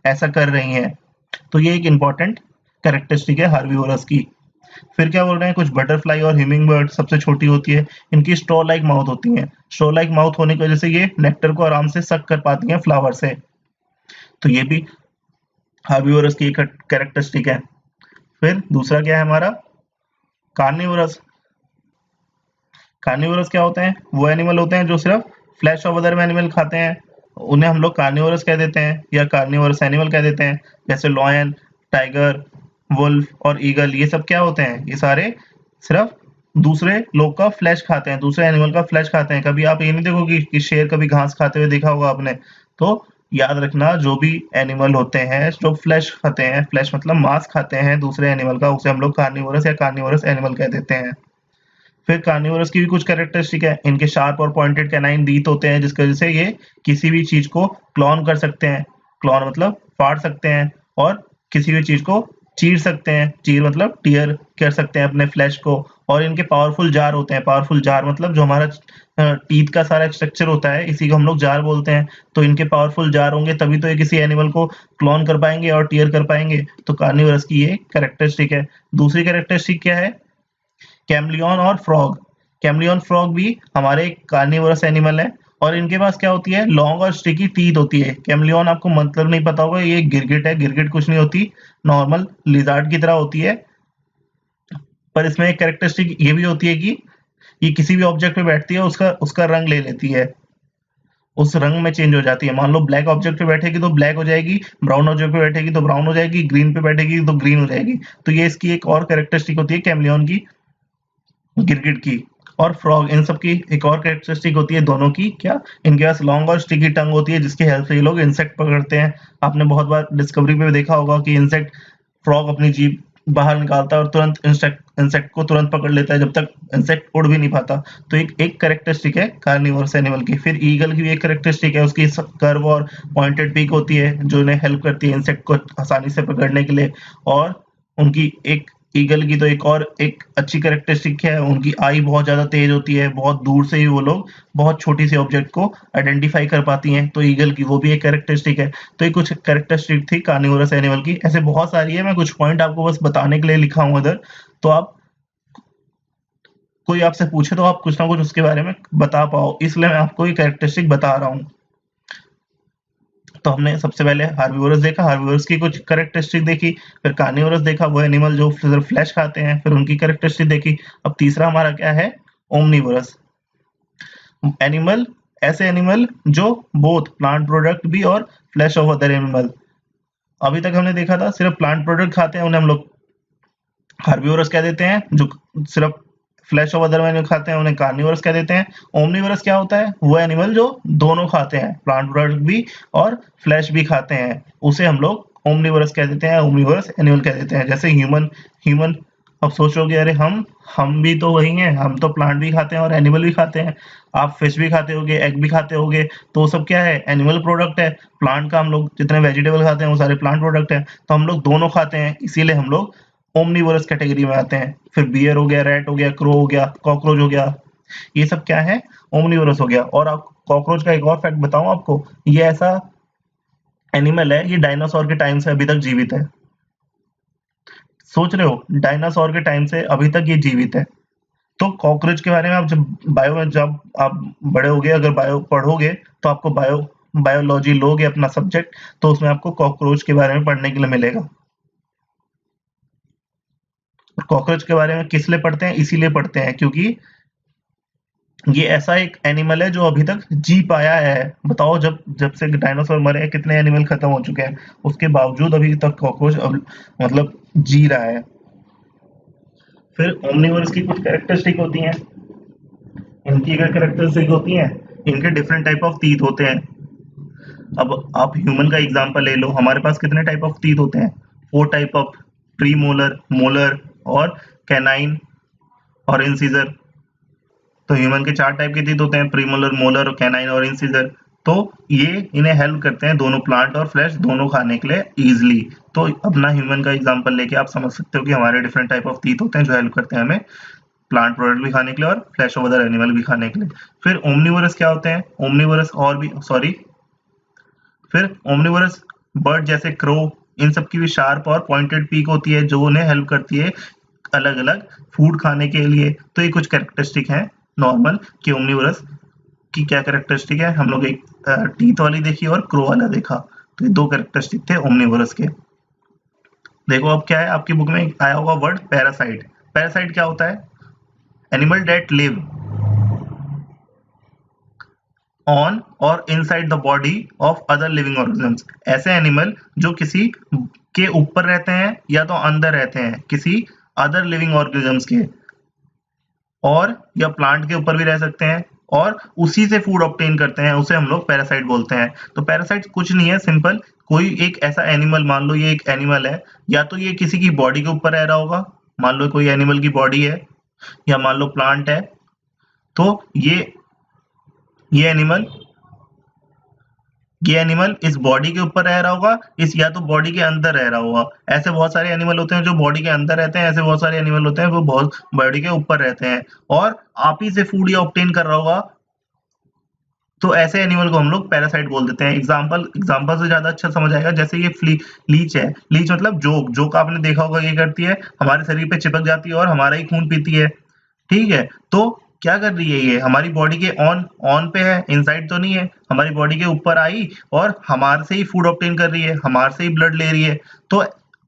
ऐसा कर रही हैं। तो ये एक इम्पोर्टेंट कैरेक्टरिस्टिक है हार्बीवोरस की। फिर क्या बोल रहे हैं, कुछ बटरफ्लाई और हिमिंग बर्ड सबसे छोटी होती है। इनकी स्ट्रॉ लाइक माउथ होती है। स्ट्रॉ लाइक माउथ होने की वजह से ये नेक्टर को आराम से सक कर पाती हैं फ्लावर से। तो ये भी हार्बीवोरस की एक कैरेक्टरिस्टिक है। फिर दूसरा क्या है हमारा, कार्निवोरस। कार्निवोरस क्या होते हैं, वो एनिमल होते हैं जो सिर्फ फ्लैश ऑफ अदर एनिमल खाते हैं। उन्हें हम लोग कार्निवोरस कह देते हैं या कार्निवोरस एनिमल कह देते हैं। जैसे लॉयन, टाइगर, वुल्फ और ईगल, ये सब क्या होते हैं, ये सारे सिर्फ दूसरे लोग का फ्लैश खाते हैं, दूसरे एनिमल का फ्लैश खाते हैं। कभी आप ये नहीं देखोगे कि शेर कभी घास खाते हुए देखा होगा आपने। तो याद रखना, जो भी एनिमल होते हैं जो फ्लैश खाते हैं, फ्लैश मतलब मांस खाते हैं दूसरे एनिमल का, उसे हम लोग कार्निवोरस या कार्निवोरस एनिमल कह देते हैं। फिर कार्निवोरस की भी कुछ कैरेक्टरिस्टिक है। इनके शार्प और पॉइंटेड कैनाइन दीत होते हैं, जिसकी वजह से ये किसी भी चीज को क्लॉन कर सकते हैं। क्लॉन मतलब फाड़ सकते हैं, और किसी भी चीज को चीर सकते हैं। चीर मतलब टीयर कर सकते हैं अपने फ्लैश को। और इनके पावरफुल जार होते हैं। पावरफुल जार मतलब जो हमारा टीथ का सारा स्ट्रक्चर होता है, इसी को हम लोग जार बोलते हैं। तो इनके पावरफुल जार होंगे तभी तो ये किसी एनिमल को क्लॉन कर पाएंगे और टीयर कर पाएंगे। तो कार्निवोरस की ये कैरेक्टरिस्टिक है। दूसरी कैरेक्टरिस्टिक क्या है, कैमलियन और फ्रॉग। कैमलियन फ्रॉग भी हमारे कार्निवोरस एनिमल है, और इनके पास क्या होती है, लॉन्ग और स्टिकी टीथ होती है। कैमलियन आपको मतलब नहीं पता होगा, ये गिरगिट है। गिरगिट कुछ नहीं होती, नॉर्मल लिजार्ड की तरह होती है। पर इसमें एक कैरेक्टरिस्टिक ये भी होती है कि ये किसी भी ऑब्जेक्ट पे बैठती है, उसका उसका रंग ले लेती है, उस रंग में चेंज हो जाती है। मान लो ब्लैक ऑब्जेक्ट पे बैठेगी तो ब्लैक हो जाएगी, ब्राउन ऑब्जेक्ट पे बैठेगी तो ब्राउन हो जाएगी, ग्रीन पे बैठेगी तो ग्रीन हो जाएगी। तो ये इसकी एक और कैरेक्टरिस्टिक होती है कैमलियन की, गिरगिट की। और फ्रॉग, इन सब की एक और कैरेक्टरिस्टिक होती है दोनों की, क्या, इनके पास लॉन्ग और स्टिकी टंग होती है, जिसकी हेल्प से ये लोग इंसेक्ट पकड़ते हैं। आपने बहुत बार डिस्कवरी पे देखा होगा कि इंसेक्ट, फ्रॉग अपनी जीभ बाहर निकालता है और तुरंत इंसेक्ट इंसेक्ट को तुरंत पकड़ लेता है, जब तक इंसेक्ट उड़ भी नहीं पाता। तो एक एक कैरेक्टरिस्टिक है कार्निवोरस एनिमल की। फिर ईगल की भी एक कैरेक्टरिस्टिक है, उसकी कर्व और पॉइंटेड पीक होती है, जो इन्हें हेल्प करती है इंसेक्ट को आसानी से पकड़ने के लिए। और उनकी एक, ईगल की तो एक और एक अच्छी कैरेक्टरिस्टिक है, उनकी आई बहुत ज्यादा तेज होती है। बहुत दूर से ही वो लोग बहुत छोटी सी ऑब्जेक्ट को आइडेंटिफाई कर पाती हैं। तो ईगल की वो भी एक कैरेक्टरिस्टिक है। तो ये कुछ कैरेक्टरिस्टिक थी कार्निवोरस एनिमल की। ऐसे बहुत सारी है, मैं कुछ पॉइंट आपको बस बताने के लिए लिखा हूँ इधर। तो आप, कोई आपसे पूछे तो आप कुछ ना कुछ उसके बारे में बता पाओ, इसलिए मैं आपको ये कैरेक्टरिस्टिक बता रहा हूँ। तो हमने सबसे पहले हार्बीवोरस देखा, हार्बीवोरस की कुछ कैरेक्टरिस्टिक देखी। फिर कार्निवोरस देखा, वो एनिमल जो सिर्फ फ्लैश खाते हैं, फिर उनकी कैरेक्टरिस्टिक देखी। अब तीसरा हमारा क्या है, ओमनीवोरस एनिमल। ऐसे एनिमल जो बोथ प्लांट प्रोडक्ट भी और फ्लैश ऑफ अदर एनिमल। अभी तक हमने देखा था सिर्फ प्लांट प्रोडक्ट खाते हैं, उन्हें हम लोग हार्बीवोरस कह देते हैं। जो सिर्फ फ्लैश ऑफ अदर एनिमल खाते हैं उन्हें कार्निवोरस कह देते हैं। ओमनीवोरस क्या होता है, वो एनिमल जो दोनों खाते हैं, प्लांट प्रोडक्ट भी और फ्लैश भी खाते हैं, उसे हम लोग ओमनीवोरस कह देते हैं, ओमनीवोरस एनिमल कह देते हैं। जैसे ह्यूमन ह्यूमन अब सोचोगे अरे हम भी तो वही हैं, हम तो प्लांट भी खाते हैं और एनिमल भी खाते हैं। आप फिश भी खाते होगे, एग भी खाते होगे, तो वो सब क्या है, एनिमल प्रोडक्ट है। प्लांट का हम लोग जितने वेजिटेबल खाते हैं वो सारे प्लांट प्रोडक्ट है। तो हम लोग दोनों खाते हैं, इसीलिए हम लोग ओमनीवोरस कैटेगरी में आते हैं। फिर बियर हो गया, रैट हो गया, क्रो हो गया, कॉकरोच हो गया, ये सब क्या है, ओमनीवोरस हो गया। और आप कॉकरोच का एक और फैक्ट बताऊं आपको, ये ऐसा एनिमल है, ये डायनासोर के टाइम से अभी तक जीवित है। सोच रहे हो, डायनासोर के टाइम से अभी तक ये जीवित है। तो कॉकरोच के बारे में आप जब आप बड़े होगे, अगर बायो पढ़ोगे, तो आपको बायोलॉजी लोगे अपना सब्जेक्ट, तो उसमें आपको कॉकरोच के बारे में पढ़ने के लिए मिलेगा। कॉकरोच के बारे में किस लिए पढ़ते हैं, इसीलिए पढ़ते हैं क्योंकि ये ऐसा एक एनिमल है जो अभी तक जी पाया है। बताओ, जब जब से डायनासोर मरे हैं, कितने एनिमल खत्म हो चुके हैं, उसके बावजूद अभी तक कॉकरोच मतलब जी रहा है। फिर ओमनिवोरस की कुछ कैरेक्टरिस्टिक होती हैं। इनकी क्या कैरेक्टरिस्टिक होती हैं, इनके डिफरेंट टाइप ऑफ टीथ होते हैं। अब आप ह्यूमन का एग्जांपल ले लो, हमारे पास कितने टाइप ऑफ टीथ होते हैं, 4 टाइप ऑफ प्रीमोलर, मोलर और कैनाइन और इंसीजर। तो ह्यूमन के 4 टाइप के टीथ होते हैं, प्रीमोलर, मोलर, कैनाइन और इंसीजर। तो ये इन्हें हेल्प करते हैं दोनों प्लांट और फ्लैश दोनों खाने के लिए इजीली। तो अपना ह्यूमन का एग्जांपल लेके आप समझ सकते हो कि हमारे डिफरेंट टाइप ऑफ टीथ होते हैं जो हेल्प करते हैं हमें प्लांट प्रोडक्ट भी खाने के लिए और फ्लैश ऑफ अदर एनिमल भी खाने के लिए। फिर ओमनिवोरस क्या होते हैं? ओमनिवोरस और भी फिर ओमनिवोरस बर्ड जैसे क्रो, इन सब की भी शार्प और पॉइंटेड पीक होती है जो उन्हें हेल्प करती है अलग अलग फूड खाने के लिए। तो ये कुछ कैरेक्टरिस्टिक है नॉर्मल कि ओमनिवोरस की क्या कैरेक्टरिस्टिक है। हम लोग एक टीथ वाली देखी और क्रो वाला देखा, तो ये 2 कैरेक्टरिस्टिक थे ओमनिवोरस के। देखो अब क्या है, आपकी बुक में आया होगा वर्ड पैरासाइट। पैरासाइट क्या होता है? एनिमल डेट लिव ऑन और inside the body of other living organisms. ऐसे एनिमल जो किसी के ऊपर रहते हैं या तो अंदर रहते हैं किसी अदर लिविंग ऑर्गेनिजम्स के, और या प्लांट के ऊपर भी रह सकते हैं और उसी से फूड ऑब्टेन करते हैं, उसे हम लोग पैरासाइट बोलते हैं। तो पैरासाइट कुछ नहीं है, सिंपल कोई एक ऐसा एनिमल, मान लो ये एक एनिमल है, या तो ये किसी की बॉडी के ऊपर रह रहा होगा, मान लो कोई एनिमल की बॉडी है या मान लो प्लांट है, तो ये एनिमल इस बॉडी के ऊपर रह रहा होगा, इस या तो बॉडी के अंदर रह रहा होगा। ऐसे बहुत सारे एनिमल होते हैं जो बॉडी के अंदर रहते हैं, ऐसे बहुत सारे एनिमल होते हैं वो बहुत बॉडी के ऊपर रहते हैं और आप ही से फूड ये ऑब्टेन कर रहा होगा। तो ऐसे एनिमल को हम लोग पैरासाइट बोल देते हैं। एग्जांपल से ज्यादा अच्छा समझ आएगा, जैसे ये लीच है। लीच मतलब जोक आपने देखा होगा, ये करती है हमारे शरीर पे चिपक जाती है और हमारा ही खून पीती है, ठीक है। तो क्या कर रही है, ये हमारी बॉडी के ऑन पे है, इनसाइड तो नहीं है, हमारी बॉडी के ऊपर आई और हमारे से ही फूड ऑब्टेन कर रही है, हमारे से ही ब्लड ले रही है। तो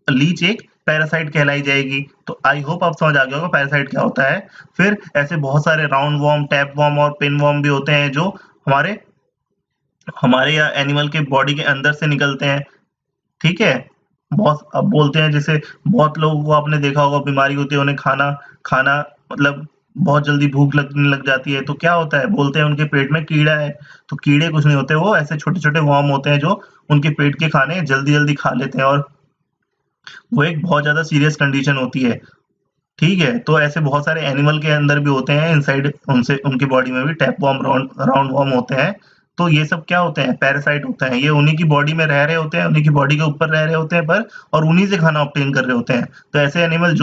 लीच एक पैरासाइट कहलाई जाएगी। तो आई होप आप समझ आ गया होगा पैरासाइट क्या होता है। फिर ऐसे बहुत सारे राउंड वॉर्म, टैप वॉर्म और पिन वॉर्म भी होते हैं जो हमारे हमारे या एनिमल के बॉडी के अंदर से निकलते हैं, ठीक है। बहुत अब बोलते हैं, जैसे बहुत लोगों को आपने देखा होगा बीमारी होती है, उन्हें खाना खाना मतलब बहुत जल्दी भूख लगने लग जाती है, तो क्या होता है, बोलते हैं उनके पेट में कीड़ा है। तो कीड़े कुछ नहीं होते, वो ऐसे छोटे छोटे वर्म होते हैं जो उनके पेट के खाने जल्दी जल्दी खा लेते हैं और वो एक बहुत ज्यादा सीरियस कंडीशन होती है, ठीक है। तो ऐसे बहुत सारे एनिमल के अंदर भी होते हैं, इनसाइड उनसे उनकी बॉडी में भी टैप वॉर्म, राउंड वॉर्म होते हैं। तो ये सब क्या होते हैं, पैरासाइट होते हैं। ये उन्हीं की बॉडी में रह रहे होते हैं, उन्हीं की बॉडी के ऊपर रह रहे होते हैं पर, और उन्हीं से खाना ऑब्टेन कर रहे होते हैं। तो ऐसे एनिमल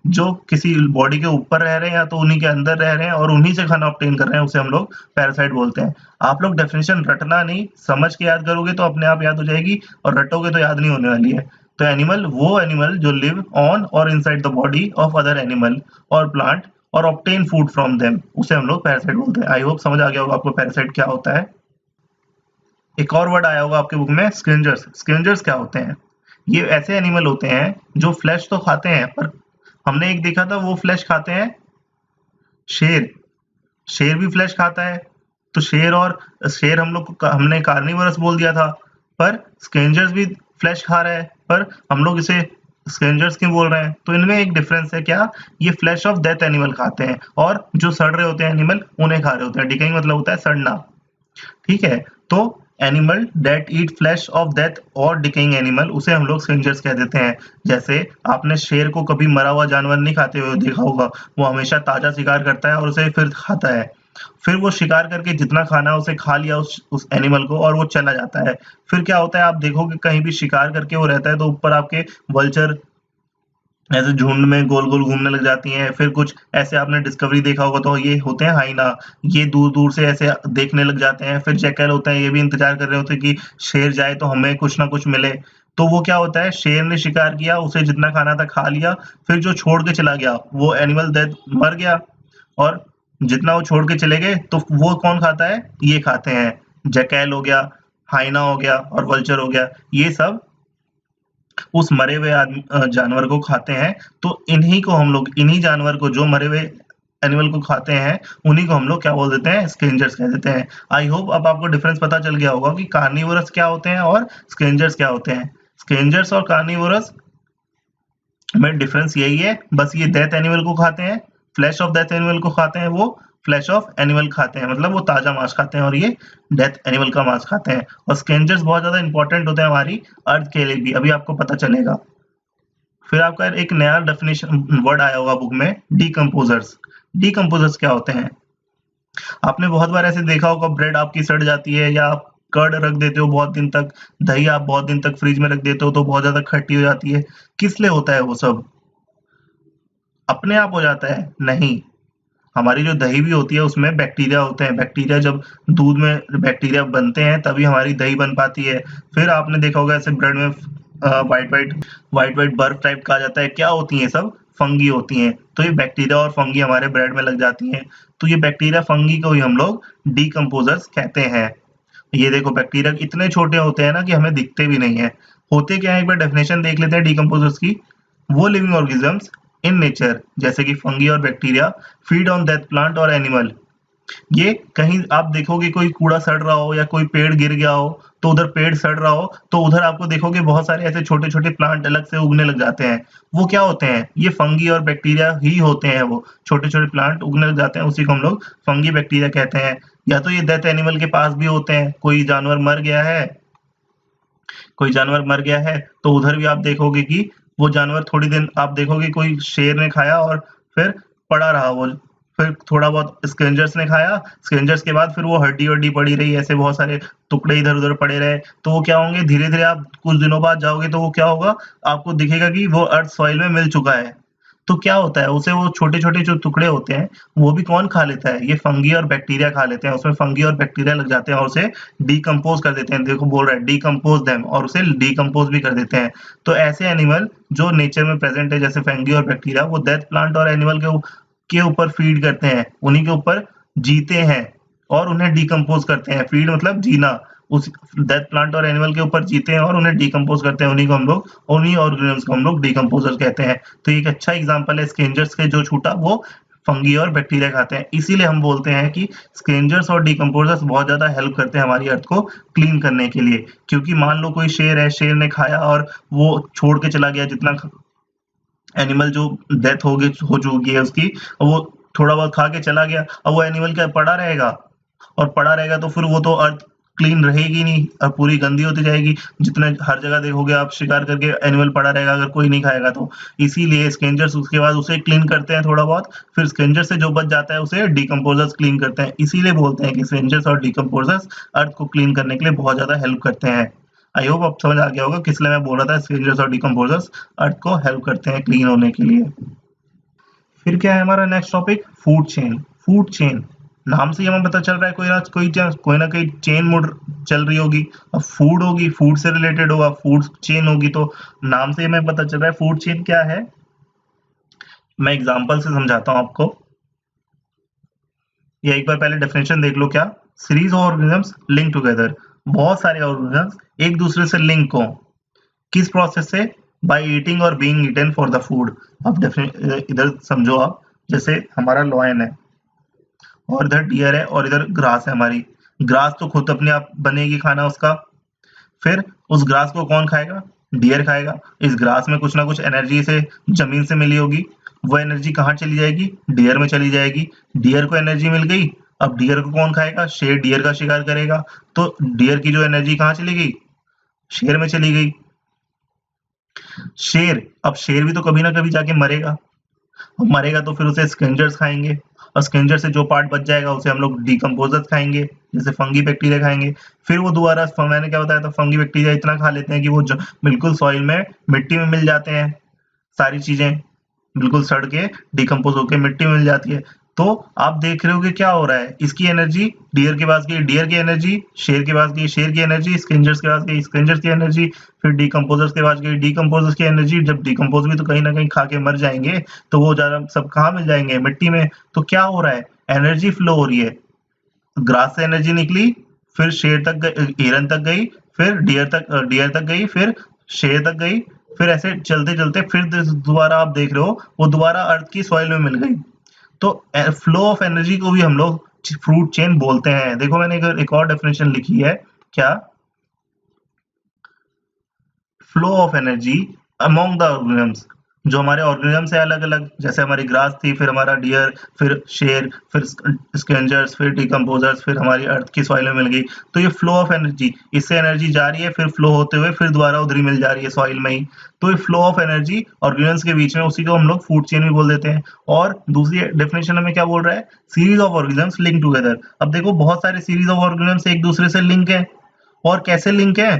जो किसी बॉडी के ऊपर रह रहे हैं या तो उन्हीं के अंदर रह रहे हैं और उन्हीं से खाना ऑब्टेन कर रहे हैं, उसे हम लोग पैरासाइट बोलते हैं। आप लोग डेफिनेशन रटना नहीं, समझ के याद करोगे तो अपने आप याद हो जाएगी, और रटोगे तो याद नहीं होने वाली है। तो वो एनिमल जो लिव ऑन और inside the body of other animal और प्लांट और ऑब्टेन फूड फ्रॉम देम, उसे हम लोग पैरासाइट बोलते हैं। आई होप समझ आ गया होगा आपको पैरासाइट क्या होता है। एक और वर्ड आया होगा आपके बुक में, स्क्रिंजर्स। स्क्रिंजर्स क्या होते हैं? ये ऐसे एनिमल होते हैं जो फ्लैश तो खाते हैं, पर हमने एक देखा था वो फ्लैश खाते हैं, शेर। शेर भी फ्लैश खाता है। तो शेर हमने कार्निवोरस बोल दिया था, पर स्क्रिंजर्स भी फ्लैश खा रहा है, पर हम लोग इसे स्क्रिंजर्स क्यों बोल रहे हैं? तो इनमें एक डिफरेंस है, क्या? ये फ्लैश ऑफ डेथ एनिमल खाते हैं और जो सड़ रहे होते हैं एनिमल उन्हें खा रहे होते हैं। डिकेइंग मतलब होता है सड़ना, ठीक है। तो animal that eat flash of death और डिकेइंग एनिमल, उसे हम लोग स्क्रिंजर्स कह देते हैं। जैसे आपने शेर को कभी मरा हुआ जानवर नहीं खाते हुए देखा होगा, वो हमेशा ताजा शिकार करता है और उसे फिर खाता है। फिर वो शिकार करके जितना खाना है उसे खा लिया उस एनिमल को, और वो चला जाता है। फिर क्या होता है, आप देखोगे कहीं भी शिकार करके वो रहता है तो ऊपर आपके वल्चर ऐसे झुंड में गोल गोल घूमने लग जाती हैं। फिर कुछ ऐसे आपने डिस्कवरी देखा होगा, तो ये होते हैं हाइना, ये दूर दूर से ऐसे देखने लग जाते हैं। फिर जैकल होते हैं, ये भी इंतजार कर रहे होते हैं कि शेर जाए तो हमें कुछ ना कुछ मिले। तो वो क्या होता है, शेर ने शिकार किया, उसे जितना खाना था खा लिया, फिर जो छोड़ के चला गया वो एनिमल डेथ मर गया, और जितना वो छोड़ के चले गए तो वो कौन खाता है, ये खाते हैं। जैकल हो गया, हाइना हो गया और वल्चर हो गया, ये सब उस मरे हुए जानवर को खाते हैं। तो इन्हीं जानवर को, जो मरे हुए एनिमल को खाते हैं, उन्हीं को हम लोग क्या बोल देते हैं, स्क्रिंजर्स कह देते हैं। आई होप अब आपको डिफरेंस पता चल गया होगा कि कार्निवोरस क्या होते हैं और स्क्रिंजर्स क्या होते हैं। स्क्रिंजर्स और कार्निवोरस में डिफरेंस यही है, बस ये डेथ एनिमल को खाते हैं, फ्लैश ऑफ डेथ एनिमल को खाते हैं, वो फ्लैश ऑफ एनिमल खाते हैं, मतलब वो ताजा मांस खाते हैं, और ये डेथ एनिमल का मांस खाते हैं। और स्क्रिंजर्स बहुत ज्यादा इंपॉर्टेंट होते हैं हमारी अर्थ के लिए भी, अभी आपको पता चलेगा। फिर आपका एक नया डेफिनेशन वर्ड आया होगा बुक में, डीकम्पोजर्स। डीकम्पोजर्स क्या होते हैं? आपने बहुत बार ऐसे देखा होगा, ब्रेड आपकी सड़ जाती है या आप कर्ड रख देते हो बहुत दिन तक, दही आप बहुत दिन तक फ्रिज में रख देते हो तो बहुत ज्यादा खट्टी हो जाती है। किस लिए होता है वो सब? अपने आप हो जाता है? नहीं। हमारी जो दही भी होती है उसमें बैक्टीरिया होते हैं। बैक्टीरिया जब दूध में बैक्टीरिया बनते हैं तभी हमारी दही बन पाती है। फिर आपने देखा होगा ऐसे ब्रेड में व्हाइट व्हाइट बर्फ टाइप का आ जाता है। क्या होती है? सब फंगी होती हैं। तो ये बैक्टीरिया और फंगी हमारे ब्रेड में लग जाती हैं। तो ये बैक्टीरिया फंगी को ही हम लोग डीकम्पोजर्स कहते हैं। ये देखो, बैक्टीरिया इतने छोटे होते हैं ना कि हमें दिखते भी नहीं है। होते क्या है, एक बार डेफिनेशन देख लेते हैं डीकम्पोजर्स की। वो लिविंग ऑर्गेनिजम्स इन नेचर, जैसे कि फंगी और bacteria, feed on that plant और एनिमल। ये कहीं आप देखोगे कोई कूड़ा सड़ रहा हो या कोई पेड़ गिर गया हो, तो उधर पेड़ सड़ रहा हो तो उधर आपको देखोगे बहुत सारे ऐसे छोटे छोटे प्लांट अलग से उगने लग जाते हैं। वो क्या होते हैं? ये फंगी और बैक्टीरिया ही होते हैं। वो छोटे छोटे प्लांट उगने लग जाते हैं, उसी को हम लोग फंगी बैक्टीरिया कहते हैं। या तो ये डेथ एनिमल के पास भी होते हैं। कोई जानवर मर गया है, कोई जानवर मर गया है तो उधर भी आप देखोगे कि वो जानवर थोड़ी दिन आप देखोगे कोई शेर ने खाया और फिर पड़ा रहा वो, फिर थोड़ा बहुत स्केंजर्स ने खाया, स्केंजर्स के बाद फिर वो हड्डी वड्डी पड़ी रही, ऐसे बहुत सारे टुकड़े इधर उधर पड़े रहे। तो वो क्या होंगे, धीरे धीरे आप कुछ दिनों बाद जाओगे तो वो क्या होगा, आपको दिखेगा कि वो अर्थ सॉइल में मिल चुका है। तो क्या होता है, उसे वो छोटे छोटे जो टुकड़े होते हैं वो भी कौन खा लेता है? ये फंगी और बैक्टीरिया खा लेते हैं। उसमें फंगी और बैक्टीरिया लग जाते हैं और उसे डिकम्पोज कर देते हैं। देखो बोल रहा है डिकम्पोज देम, और उसे डिकम्पोज भी कर देते हैं। तो ऐसे एनिमल जो नेचर में प्रेजेंट है जैसे फंगी और बैक्टीरिया, वो डेथ प्लांट और एनिमल के ऊपर फीड करते हैं, उन्हीं के ऊपर जीते हैं और उन्हें डिकम्पोज करते हैं। फीड मतलब जीना, उस डेथ प्लांट और एनिमल के ऊपर जीते हैं और उन्हें डिकम्पोज करते हैं। उन्हीं ऑर्गेनिजम्स को हम लोग डिकम्पोजर कहते हैं। तो एक अच्छा एग्जांपल है स्केंजर्स के, जो छूटा वो फंगी और बैक्टीरिया खाते हैं। इसीलिए हम बोलते हैं कि स्केंजर्स और डिकम्पोजर्स बहुत ज्यादा हेल्प करते हैं हमारी अर्थ को क्लीन करने के लिए। क्योंकि मान लो कोई शेर है, शेर ने खाया और वो छोड़ के चला गया, जितना एनिमल जो डेथ हो चुकी है उसकी, वो थोड़ा बहुत खा के चला गया। अब वो एनिमल क्या पड़ा रहेगा? और पड़ा रहेगा तो फिर वो तो अर्थ क्लीन रहेगी नहीं और पूरी गंदी होती जाएगी। जितने हर जगह देखोगे आप, शिकार करके एनिमल पड़ा रहेगा अगर कोई नहीं खाएगा तो। इसीलिए स्केंजर्स उसके बाद उसे क्लीन करते हैं थोड़ा बहुत, फिर स्केंजर से जो बच जाता है उसे डिकम्पोजर्स क्लीन करते हैं। इसीलिए बोलते हैं कि स्केंजर्स और डिकम्पोजर्स अर्थ को क्लीन करने के लिए बहुत ज्यादा हेल्प करते हैं। आई होप अब समझ आ गया होगा किस लिए मैं बोल रहा था स्केंजर्स और डिकम्पोजर्स अर्थ को हेल्प करते हैं क्लीन होने के लिए। फिर क्या है हमारा next topic, food chain. Food chain, नाम से ही हमें पता चल रहा है कोई ना कोई चेन मुड़ चल रही होगी। अब फूड होगी, फूड से रिलेटेड होगा, फूड चेन होगी, तो नाम से हमें पता चल रहा है फूड चेन क्या है। मैं एग्जांपल से समझाता हूं आपको। या एक बार पहले डेफिनेशन देख लो। क्या? Series of organisms link together, बहुत सारे ऑर्गेनिजम्स एक दूसरे से लिंक हो, किस प्रोसेस से? बाय ईटिंग और being eaten for the food. अब इधर समझो आप, जैसे हमारा लॉयन है और इधर डियर है और इधर ग्रास है हमारी। ग्रास तो खुद अपने आप बनेगी खाना उसका, फिर उस ग्रास को कौन खाएगा? डियर खाएगा। इस ग्रास में कुछ ना कुछ एनर्जी से जमीन से मिली होगी, वो एनर्जी कहाँ चली जाएगी? डियर में चली जाएगी। डियर को एनर्जी मिल गई, अब डियर को कौन खाएगा? शेर डियर का शिकार करेगा। तो डियर की जो एनर्जी कहाँ चली गई? शेर में चली गई। शेर, अब शेर भी तो कभी ना कभी जाके मरेगा, मरेगा तो फिर उसे स्केंजर्स खाएंगे, और स्केंजर से जो पार्ट बच जाएगा उसे हम लोग डिकम्पोजर्स खाएंगे, जैसे फंगी बैक्टीरिया खाएंगे। फिर वो दोबारा, मैंने क्या बताया था, फंगी बैक्टीरिया इतना खा लेते हैं कि वो बिल्कुल सॉइल में, मिट्टी में मिल जाते हैं। सारी चीजें बिल्कुल सड़ के डिकम्पोज होकर मिट्टी में मिल जाती है। तो आप देख रहे हो कि क्या हो रहा है, इसकी एनर्जी डियर के पास गई, डियर की एनर्जी शेर के पास गई, शेर की एनर्जी स्केंजर्स के पास गई, स्केंजर्स की एनर्जी फिर डिकम्पोजर्स के पास गई, डिकम्पोजर्स की एनर्जी, जब डिकम्पोज भी तो कहीं ना कहीं खा के मर जाएंगे तो वो ज्यादा सब कहाँ मिल जाएंगे? मिट्टी में। तो क्या हो रहा है, एनर्जी फ्लो हो रही है। ग्रास से एनर्जी निकली, फिर शेर तक, हिरन तक गई, फिर डियर तक गई, फिर शेर तक गई, फिर ऐसे चलते चलते फिर दोबारा आप देख रहे हो वो दोबारा अर्थ की सॉइल में मिल गई। तो फ्लो ऑफ एनर्जी को भी हम लोग फ्रूट चेन बोलते हैं। देखो मैंने एक और डेफिनेशन लिखी है। क्या? Flow of energy among the organisms, जो हमारे ऑर्गेनिजम्स है अलग अलग, जैसे हमारी ग्रास थी, फिर हमारा डियर, फिर शेर, फिर स्केंजर्स, फिर डिकम्पोजर्स, फिर हमारी अर्थ की सॉइल में मिल गई। तो ये फ्लो ऑफ एनर्जी, इससे एनर्जी जा रही है, फिर फ्लो होते हुए फिर दोबारा उधर ही मिल जा रही है सॉइल में ही। तो ये फ्लो ऑफ एनर्जी ऑर्गेनिजम्स के बीच में, उसी को हम लोग फूड चेन भी बोल देते हैं। और दूसरी डेफिनेशन में क्या बोल रहा है, series of organisms link together. अब देखो बहुत सारे सीरीज ऑफ ऑर्गेनिजम्स एक दूसरे से लिंक है, और कैसे लिंक है,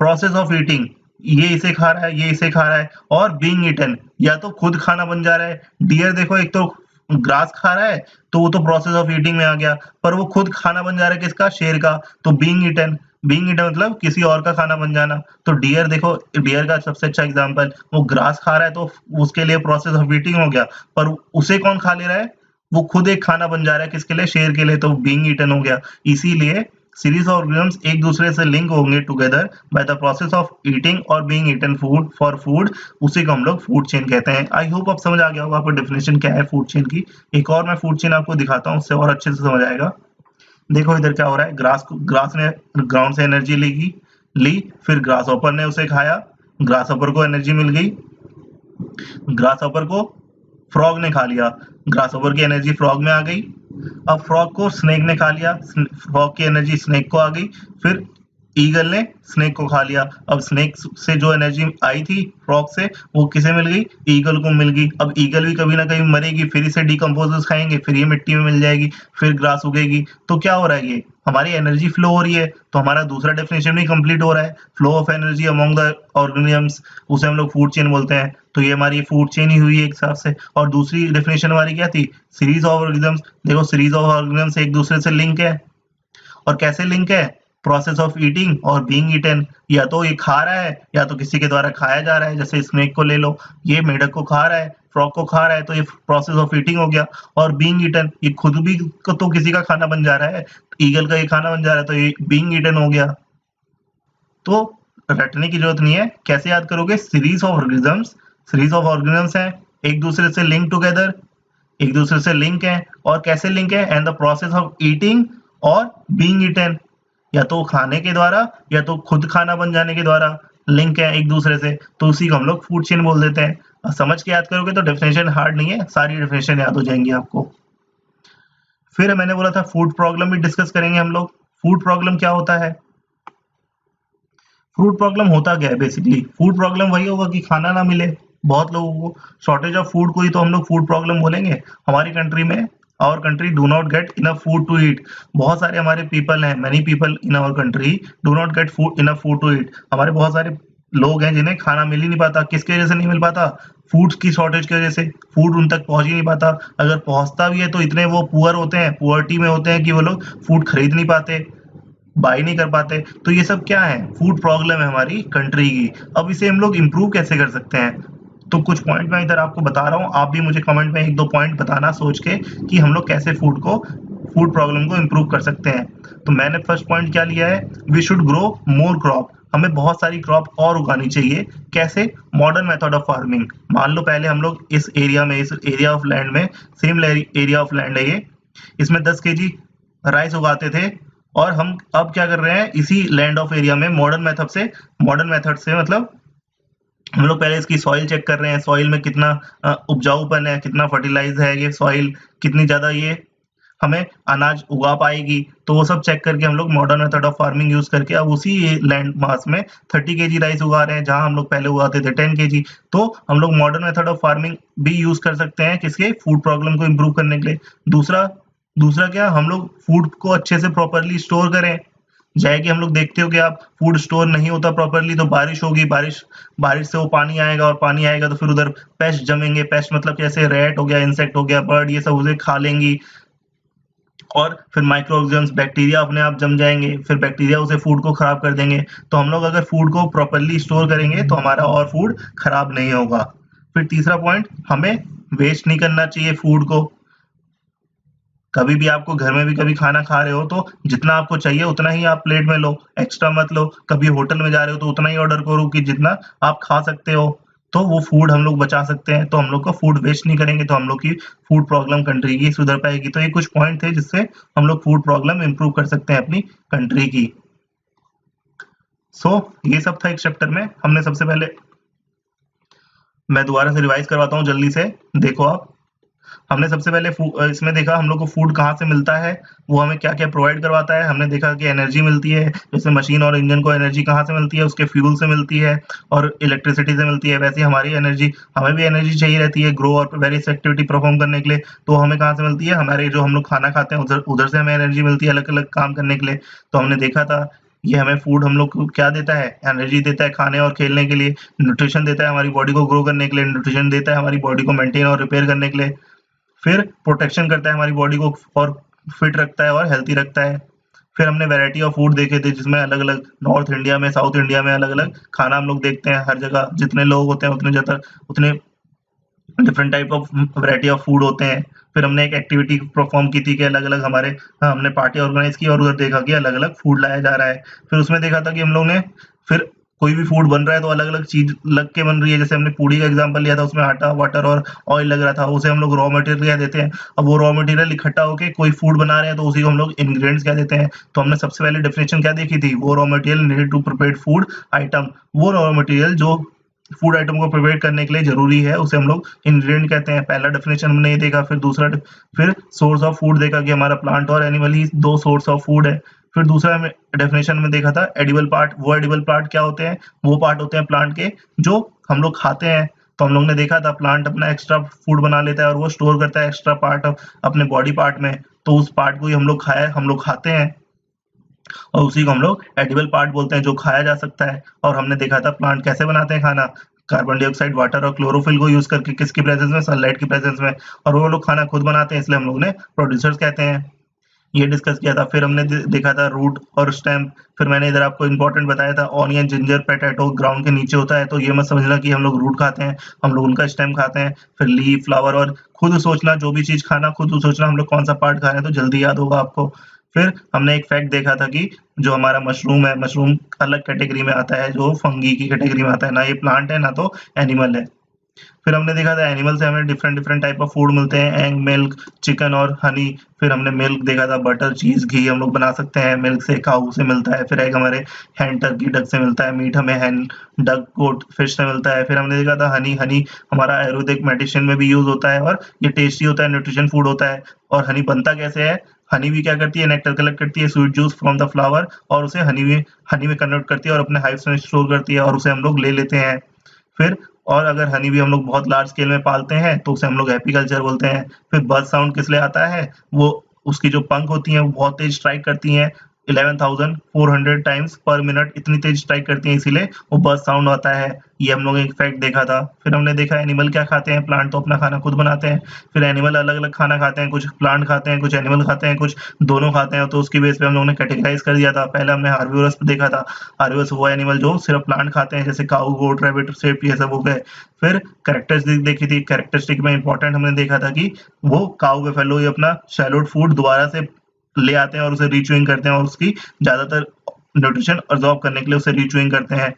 प्रोसेस ऑफ ईटिंग, ये इसे खा रहा है, ये इसे खा रहा है, और बीइंग ईटन, या तो खुद खाना बन जा रहा है। डियर देखो, एक तो ग्रास खा रहा है तो वो तो प्रोसेस ऑफ ईटिंग में आ गया, पर वो खुद खाना बन जा रहा है किसका, शेर का, तो बीइंग ईटन। बीइंग ईटन मतलब किसी और का खाना बन जाना। तो डियर देखो, डियर का सबसे अच्छा एग्जांपल, वो ग्रास खा रहा है तो उसके लिए प्रोसेस ऑफ ईटिंग हो गया, पर उसे कौन खा ले रहा है, वो खुद एक खाना बन जा रहा है, किसके लिए, शेर के लिए, तो बीइंग ईटन हो गया। इसीलिए सीरीज ऑफ ऑर्गेनिजम्स एक दूसरे से लिंक होंगे together by the process of eating और being eaten food for food, उसी को हम लोग फूड चेन कहते हैं। आई होप आप समझ आ गया होगा आपको डेफिनेशन क्या है फूड चेन की। एक और मैं फूड चेन आपको दिखाता हूँ, उससे और अच्छे से समझ आएगा। देखो इधर क्या हो रहा है, ग्रास ने ग्राउंड से एनर्जी ली, फिर ग्रास हॉपर ने उसे खाया, ग्रास हॉपर को एनर्जी मिल गई, ग्रास हॉपर को फ्रॉग ने खा लिया, ग्रास हॉपर की एनर्जी फ्रॉग में आ गई। अब फ्रॉग को स्नेक ने खा लिया, फ्रॉग की एनर्जी स्नेक को आ गई, फिर ईगल ने स्नेक को खा लिया। अब स्नेक से जो एनर्जी आई थी फ्रॉग से, वो किसे मिल गई, ईगल को मिल गई। अब ईगल भी कभी ना कभी मरेगी, फिर इसे डिकम्पोजर्स खाएंगे, फिर ये मिट्टी में मिल जाएगी, फिर ग्रास उगेगी। तो क्या हो रहा है, ये हमारी एनर्जी फ्लो हो रही है, तो हमारा दूसरा डेफिनेशन भी कंप्लीट हो रहा है, flow of energy among the organisms, उसे हम लोग फूड चेन बोलते हैं। तो ये हमारी फूड चेन ही हुई है एक हिसाब से। और दूसरी डेफिनेशन हमारी क्या थी, सीरीज ऑफ ऑर्गेनिजम्स। देखो सीरीज ऑफ ऑर्गेनिजम्स एक दूसरे से लिंक है, और कैसे लिंक है, प्रोसेस ऑफ ईटिंग और बीइंग ईटन। या तो ये खा रहा है, या तो किसी के द्वारा खाया जा रहा है, जैसे स्नेक को ले लो, ये मेढक को खा रहा है, फ्रॉग को खा रहा है, तो ये प्रोसेस ऑफ ईटिंग हो गया। और बीइंग ईटन, ये खुद भी तो किसी का खाना बन जा रहा है, ईगल का ये खाना बन जा रहा है, तो ये बीइंग ईटन हो गया। तो रटने की जरूरत नहीं है, कैसे याद करोगे, series of organisms, series of organisms है, एक दूसरे से लिंक टुगेदर, एक दूसरे से लिंक है, और कैसे लिंक है, and the process of eating और बीइंग ईटन, या तो खाने के द्वारा या तो खुद खाना बन जाने के द्वारा लिंक है एक दूसरे से, तो उसी को हम लोग फूड चेन बोल देते हैं। समझ के याद करोगे तो डेफिनेशन हार्ड नहीं है, सारी डेफिनेशन याद हो जाएंगी आपको। फिर मैंने बोला था फूड प्रॉब्लम भी डिस्कस करेंगे हम लोग। फूड प्रॉब्लम क्या होता है, फूड प्रॉब्लम होता क्या है, बेसिकली फूड प्रॉब्लम वही होगा कि खाना ना मिले, बहुत लोगों को शॉर्टेज ऑफ फूड को ही तो हम लोग फूड प्रॉब्लम बोलेंगे। हमारी कंट्री में, our country do not get enough food to eat, बहुत सारे हमारे पीपल हैं, many people in our country do not get food enough food to eat. हमारे बहुत सारे लोग हैं जिन्हें खाना मिल ही नहीं पाता, किसकी वजह से नहीं मिल पाता, फूड की शॉर्टेज की वजह से, फूड उन तक पहुंच ही नहीं पाता। अगर पहुंचता भी है तो इतने वो पुअर होते हैं, पुअर्टी में होते हैं कि वो लोग फूड खरीद नहीं पाते, बाय नहीं कर पाते। तो ये सब क्या है, फूड प्रॉब्लम है हमारी कंट्री की। अब इसे हम लोग इम्प्रूव कैसे कर सकते हैं, तो कुछ पॉइंट मैं इधर आपको बता रहा हूँ, आप भी मुझे कमेंट में एक दो पॉइंट बताना सोच के कि हम लोग कैसे फूड प्रॉब्लम को इम्प्रूव कर सकते हैं। तो मैंने फर्स्ट पॉइंट क्या लिया है, we should grow more crop, हमें बहुत सारी क्रॉप और उगानी चाहिए। कैसे, मॉडर्न मेथड ऑफ फार्मिंग। मान लो पहले हम लोग इस एरिया में, इस एरिया ऑफ लैंड में, सेम एरिया ऑफ लैंड है ये, इसमें 10 केजी राइस उगाते थे, और हम अब क्या कर रहे हैं, इसी लैंड ऑफ एरिया में मॉडर्न मेथड से मतलब हम लोग पहले इसकी सॉइल चेक कर रहे हैं, सॉइल में कितना उपजाऊपन है, कितना फर्टिलाइज है ये सॉइल, कितनी ज्यादा ये हमें अनाज उगा पाएगी। तो वो सब चेक करके हम लोग modern method of farming use करके अब उसी लैंड मास में 30 केजी राइस उगा रहे हैं, जहां हम लोग पहले उगाते थे 10 केजी। तो हम लोग मॉडर्न मेथड ऑफ फार्मिंग भी यूज कर सकते हैं, किसके, फूड प्रॉब्लम को इम्प्रूव करने के लिए। दूसरा दूसरा क्या, हम लोग फूड को अच्छे से प्रॉपरली स्टोर करें। जैसे कि हम लोग देखते हो कि आप फूड स्टोर नहीं होता प्रॉपरली, तो बारिश होगी, बारिश से वो पानी आएगा, और पानी आएगा तो फिर उधर पेस्ट जमेंगे। पेस्ट मतलब जैसे रैट हो गया, इंसेक्ट हो गया, बर्ड, ये सब उसे खा लेंगी, और फिर माइक्रो ऑर्गेनिजम्स, बैक्टीरिया अपने आप जम जाएंगे, फिर बैक्टीरिया उसे फूड को खराब कर देंगे। तो हम लोग अगर फूड को प्रॉपरली स्टोर करेंगे तो हमारा और फूड खराब नहीं होगा। फिर तीसरा पॉइंट, हमें वेस्ट नहीं करना चाहिए फूड को। कभी भी आपको घर में भी कभी खाना खा रहे हो तो जितना आपको चाहिए उतना ही आप प्लेट में लो, एक्स्ट्रा मत लो। कभी होटल में जा रहे हो तो उतना ही ऑर्डर करो कि जितना आप खा सकते हो, तो वो फूड हम लोग बचा सकते हैं। तो हम लोग को फूड वेस्ट नहीं करेंगे, तो हम लोग की फूड प्रॉब्लम कंट्री की सुधर पाएगी। तो ये कुछ पॉइंट थे जिससे हम लोग फूड प्रॉब्लम इंप्रूव कर सकते हैं अपनी कंट्री की। ये सब था एक चैप्टर में। हमने सबसे पहले मैं दोबारा से रिवाइज करवाता हूँ जल्दी से, देखो आप। हमने सबसे पहले इसमें देखा हम लोग को फूड कहाँ से मिलता है, वो हमें क्या-क्या प्रोवाइड करवाता है। हमने देखा कि एनर्जी मिलती है, जैसे मशीन और इंजन को एनर्जी कहाँ से मिलती है, उसके फ्यूल से मिलती है और इलेक्ट्रिसिटी से मिलती है। वैसे ही हमारी एनर्जी, हमें भी एनर्जी चाहिए रहती है ग्रो और वेरियस एक्टिविटी परफॉर्म करने के लिए, तो हमें कहाँ से मिलती है, हमारे जो हम लोग खाना खाते हैं उधर उधर से हमें एनर्जी मिलती है अलग-अलग काम करने के लिए। तो हमने देखा था ये हमें फूड हम लोग को क्या देता है, एनर्जी देता है खाने और खेलने के लिए, न्यूट्रिशन देता है हमारी बॉडी को ग्रो करने के लिए, न्यूट्रिशन देता है हमारी बॉडी को मेंटेन और रिपेयर करने के लिए, फिर प्रोटेक्शन करता है हमारी बॉडी को और फिट रखता है और हेल्थी रखता है। फिर हमने वैरायटी ऑफ फूड देखे थे जिसमें अलग-अलग नॉर्थ इंडिया में, साउथ इंडिया में अलग-अलग खाना हम लोग देखते हैं हर जगह। जितने लोग होते हैं उतने different type of variety of food होते हैं। फिर हमने एक एक्टिविटी परफॉर्म की थी कि अलग-अलग हमारे हमने पार्टी ऑर्गेनाइज की और उधर देखा कि अलग-अलग फूड लाया जा रहा है। फिर उसमें देखा था कि हम लोग ने फिर कोई भी फूड बन रहा है तो अलग-अलग चीज़ लग के बन रही है। जैसे हमने पूड़ी का एग्ज़ाम्पल लिया था, उसमें आटा, वाटर और ऑयल लग रहा था। उसे हम लोग रॉ मटेरियल कह देते हैं। अब वो रॉ मटेरियल इकट्ठा होके कोई फूड बना रहे हैं तो उसी को हम लोग इंग्रीडिएंट्स कह देते हैं। तो हमने सबसे पहले डेफिनेशन क्या देखी थी? वो raw material needed to prepare food item. वो रॉ मटेरियल जो फूड आइटम को प्रिपेयर करने के लिए जरूरी है उसे हम लोग इंग्रेडिएंट कहते हैं। पहला डेफिनेशन हमने ये देखा। फिर सोर्स ऑफ फूड देखा कि हमारा प्लांट और एनिमल ही दो सोर्स ऑफ फूड है। फिर दूसरा डेफिनेशन में देखा था एडिबल पार्ट। वो एडिबल पार्ट क्या होते हैं? वो पार्ट होते हैं प्लांट के जो हम लोग खाते हैं। तो हम लोग ने देखा था प्लांट अपना एक्स्ट्रा फूड बना लेता है और वो स्टोर करता है एक्स्ट्रा पार्ट अपने बॉडी पार्ट में। तो उस पार्ट को ही हम लोग खाते हैं और उसी को हम लोग एडिबल पार्ट बोलते हैं जो खाया जा सकता है। और हमने देखा था प्लांट कैसे बनाते हैं खाना, कार्बन डाइऑक्साइड, वाटर और क्लोरोफिल को यूज करके, किसकी प्रेजेंस में, सनलाइट की प्रेजेंस में। और वो लोग खाना खुद बनाते हैं, इसलिए हम लोग ने प्रोड्यूसर्स कहते हैं। ये डिस्कस किया था। फिर हमने देखा था रूट और स्टेम। फिर मैंने इधर आपको इंपॉर्टेंट बताया था ऑनियन, जिंजर, पोटैटो ग्राउंड के नीचे होता है, तो ये मत समझना कि हम लोग रूट खाते हैं, हम लोग उनका स्टेम खाते हैं। फिर लीफ, फ्लावर और खुद सोचना, जो भी चीज खाना खुद सोचना हम लोग कौन सा पार्ट खा रहे हैं, तो जल्दी याद होगा आपको। फिर हमने एक फैक्ट देखा था कि जो हमारा मशरूम है, मशरूम अलग कैटेगरी में आता है, जो फंगी की कैटेगरी में आता है, ना ये प्लांट है ना तो एनिमल है। फिर हमने देखा था एनिमल से हमें different different type of food मिलते हैं, एग, मिल्क, चिकन और हनी। फिर हमने मिल्क देखा था, बटर, चीज, घी हम लोग बना सकते हैं मिल्क से, काऊ से मिलता है। फिर एग हमारे हैन, टर्की, डक से मिलता है। मीट हमें हैन, डक, गोट, फिश से मिलता है। फिर हमने देखा था हनी। हनी हमारा आयुर्वेदिक मेडिसिन में भी यूज होता है और ये टेस्टी होता है, न्यूट्रिशन फूड होता है। और हनी बनता कैसे है? हनी भी क्या करती है? नेक्टर कलेक्ट करती है, sweet juice from the flower, और उसे हनी में कन्वर्ट करती है और अपने हाइव्स में स्टोर करती है और उसे हम लोग ले लेते हैं। फिर और अगर हनी भी हम लोग बहुत लार्ज स्केल में पालते हैं तो उसे हम लोग एपीकल्चर बोलते हैं। फिर बर्ड साउंड किस लिए आता है? वो उसकी जो पंख होती हैं वो बहुत तेज स्ट्राइक करती हैं, 11,400 टाइम्स पर मिनट, इतनी तेज स्ट्राइक करती हैं, इसीलिए वो बर्ड साउंड आता है। ये हम लोग एक फैक्ट देखा था। फिर हमने देखा एनिमल क्या खाते हैं, प्लांट तो अपना खाना खुद बनाते हैं। फिर एनिमल अलग अलग खाना खाते हैं, कुछ प्लांट खाते हैं, कुछ एनिमल खाते हैं, कुछ दोनों खाते हैं। तो उसकी बेस पे हम लोगों ने कैटेगराइज कर दिया था। पहले हमने हार्बिवोरस देखा था। हार्बिवोरस वो एनिमल जो सिर्फ प्लांट खाते हैं, जैसे काऊ, गोट, रैबिट, शेप, ये सब हो गए। फिर कैरेक्टरिस्टिक देखी थी। कैरेक्टरिस्टिक में इंपॉर्टेंट हमने देखा था कि वो काऊ बफेलो ये अपना शैलोड फूड दोबारा से ले आते हैं और उसे रीच्यूइंग करते हैं और उसकी ज्यादातर न्यूट्रिशन अब्सॉर्ब करने के लिए उसे रीच्यूइंग करते हैं।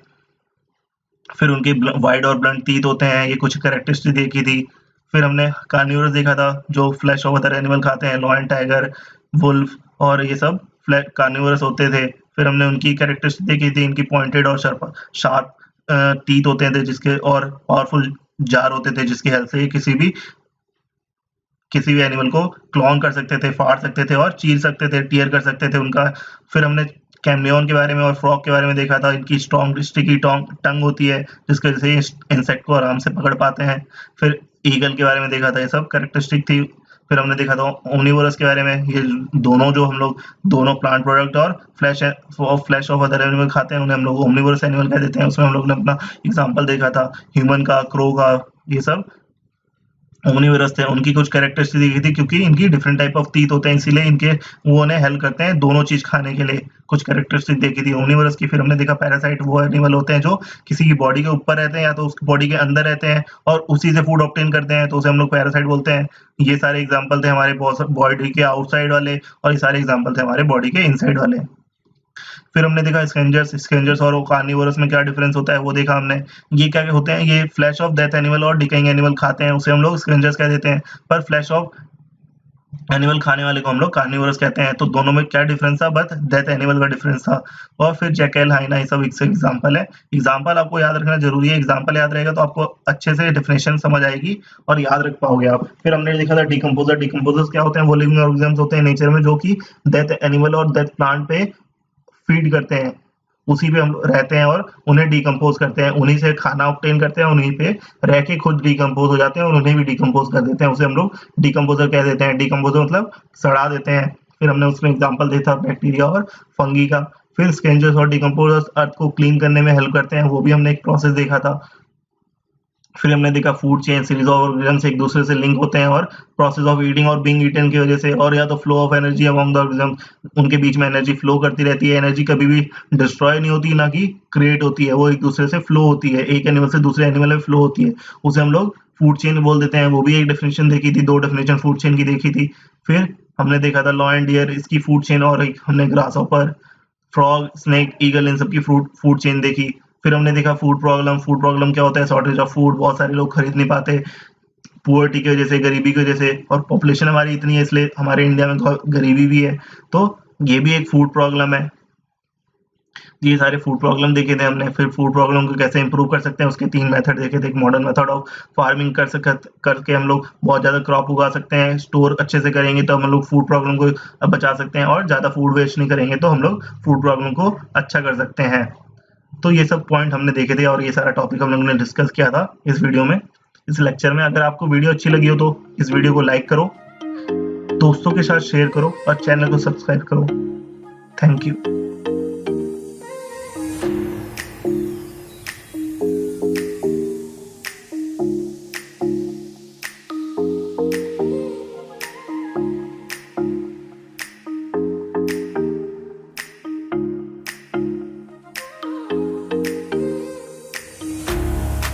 फिर उनके वाइड और ब्लंट टीथ होते हैं, ये कुछ कैरेक्टरिस्टिक देखी थी। फिर हमने कार्निवोरस देखा था जो फ्लैश ऑफ अदर एनिमल खाते हैं, लॉयन, टाइगर, वुल्फ और ये सब कार्निवोरस होते थे। फिर हमने उनकी कैरेक्टरिस्टिक देखी थी, इनकी पॉइंटेड और शार्प टीथ होते थे जिसके, और पावरफुल जार होते थे जिसकी हेल्प से ये किसी भी एनिमल को क्लॉन कर सकते थे, फाड़ सकते थे और चीर सकते थे, टीयर कर सकते थे उनका। फिर हमने कैमलियन के बारे में और फ्रॉग के बारे में देखा था। इनकी स्ट्रॉन्ग स्टिकी टंग होती है जिसकी वजह से इंसेक्ट को आराम से पकड़ पाते हैं। फिर ईगल के बारे में देखा था, ये सब कैरेक्टरिस्टिक थी। फिर हमने देखा था ओमनिवोरस के बारे में, ये दोनों जो हम लोग दोनों प्लांट प्रोडक्ट और फ्लैश ऑफ अदर एनिमल खाते हैं, उन्हें हम लोग ओमनिवोरस एनिमल कह देते हैं। उसमें हम लोग ने अपना एग्जाम्पल देखा था ह्यूमन का, क्रो का, ये सब ओमनिवोरस थे। उनकी कुछ कैरेक्टरिस्टिक देखी थी, क्योंकि इनकी डिफरेंट टाइप ऑफ टीथ होते हैं, इसीलिए इनके वो उन्हें हेल्प करते हैं दोनों चीज खाने के लिए। कुछ कैरेक्टरिस्टिक देखी थी ओमनिवोरस की। फिर हमने देखा पैरासाइट, वो एनिमल होते हैं जो किसी की बॉडी के ऊपर रहते हैं या तो उसकी बॉडी के अंदर रहते हैं और उसी से फूड ऑब्टेन करते हैं, तो उसे हम लोग पैरासाइट बोलते हैं। ये सारे एग्जाम्पल थे हमारे बॉडी के आउटसाइड वाले और ये सारे एग्जाम्पल थे हमारे बॉडी के इनसाइड वाले। फिर हमने देखा स्केंजर्स और कार्निवोरस में क्या डिफरेंस होता है वो देखा हमने। ये क्या होते हैं, ये फ्लैश ऑफ डेथ एनिमल और डिकेइंग एनिमल खाते हैं, उसे हम लोग स्केंजर्स कह देते हैं। पर फ्लैश ऑफ एनिमल खाने वाले को हम लोग कार्निवोरस कहते हैं। तो दोनों में क्या डिफरेंस था? बस डेथ एनिमल का डिफरेंस था। और फिर जैकल, हाइना, ये सब एग्जाम्पल है। एग्जाम्पल आपको याद रखना जरूरी है। एग्जाम्पल याद रहेगा तो आपको अच्छे से डेफिनेशन समझ आएगी और याद रख पाओगे आप। फिर हमने देखा था डिकम्पोजर। डिकम्पोजर्स क्या होते हैं? वो लिविंग ऑर्गेनिजम्स होते हैं नेचर में जो कि डेथ एनिमल और डेथ प्लांट पे फीड करते हैं, उसी पे हम रहते हैं और उन्हें डिकम्पोज करते हैं, उन्हीं से खाना ऑब्टेन करते हैं, उन्हीं पे रह के खुद डिकम्पोज हो जाते हैं और उन्हें भी डिकम्पोज कर देते हैं। उसे हम लोग डिकम्पोजर कह देते हैं। डिकम्पोजर मतलब सड़ा देते हैं। फिर हमने उसमें एग्जाम्पल देखा बैक्टीरिया और फंगी का। फिर स्केंजर्स और डिकम्पोजर्स अर्थ को क्लीन करने में हेल्प करते हैं, वो भी हमने एक प्रोसेस देखा था। फिर हमने देखा food chain, series of organisms एक दूसरे से लिंक होते हैं और प्रोसेस ऑफ ईटिंग और बीइंग ईटन की वजह से, और या तो flow of energy among the organisms, उनके बीच में एनर्जी फ्लो करती रहती है। एनर्जी कभी भी डिस्ट्रॉय नहीं होती, ना कि क्रिएट होती है, वो एक दूसरे से फ्लो होती है, एक एनिमल से दूसरे एनिमल में फ्लो होती है। उसे हम लोग फूड चेन बोल देते हैं। वो भी एक डेफिनेशन देखी थी, 2 डेफिनेशन फूड चेन की देखी थी। फिर हमने देखा था लॉ एंड डियर, इसकी फूड चेन, और एक हमने grasshopper, frog, snake, eagle, इन सबकी फूड चेन देखी। फिर हमने देखा फूड प्रॉब्लम। फूड प्रॉब्लम क्या होता है? शॉर्टेज ऑफ फूड, बहुत सारे लोग खरीद नहीं पाते, पुअर्टी की वजह से, गरीबी की वजह से, और पॉपुलेशन हमारी इतनी है इसलिए हमारे इंडिया में गरीबी भी है। तो ये भी एक फूड प्रॉब्लम है। ये सारे फूड प्रॉब्लम देखे थे हमने। फिर फूड प्रॉब्लम को कैसे इंप्रूव कर सकते हैं उसके 3 मेथड देखे थे। एक मॉडर्न मेथड ऑफ फार्मिंग करके हम लोग बहुत ज़्यादा क्रॉप उगा सकते हैं। स्टोर अच्छे से करेंगे तो हम लोग फूड प्रॉब्लम को बचा सकते हैं, और ज़्यादा फूड वेस्ट नहीं करेंगे तो हम लोग फूड प्रॉब्लम को अच्छा कर सकते हैं। तो ये सब पॉइंट हमने देखे थे और ये सारा टॉपिक हम लोगों ने डिस्कस किया था इस वीडियो में, इस लेक्चर में। अगर आपको वीडियो अच्छी लगी हो तो इस वीडियो को लाइक करो, दोस्तों के साथ शेयर करो और चैनल को सब्सक्राइब करो। Thank you.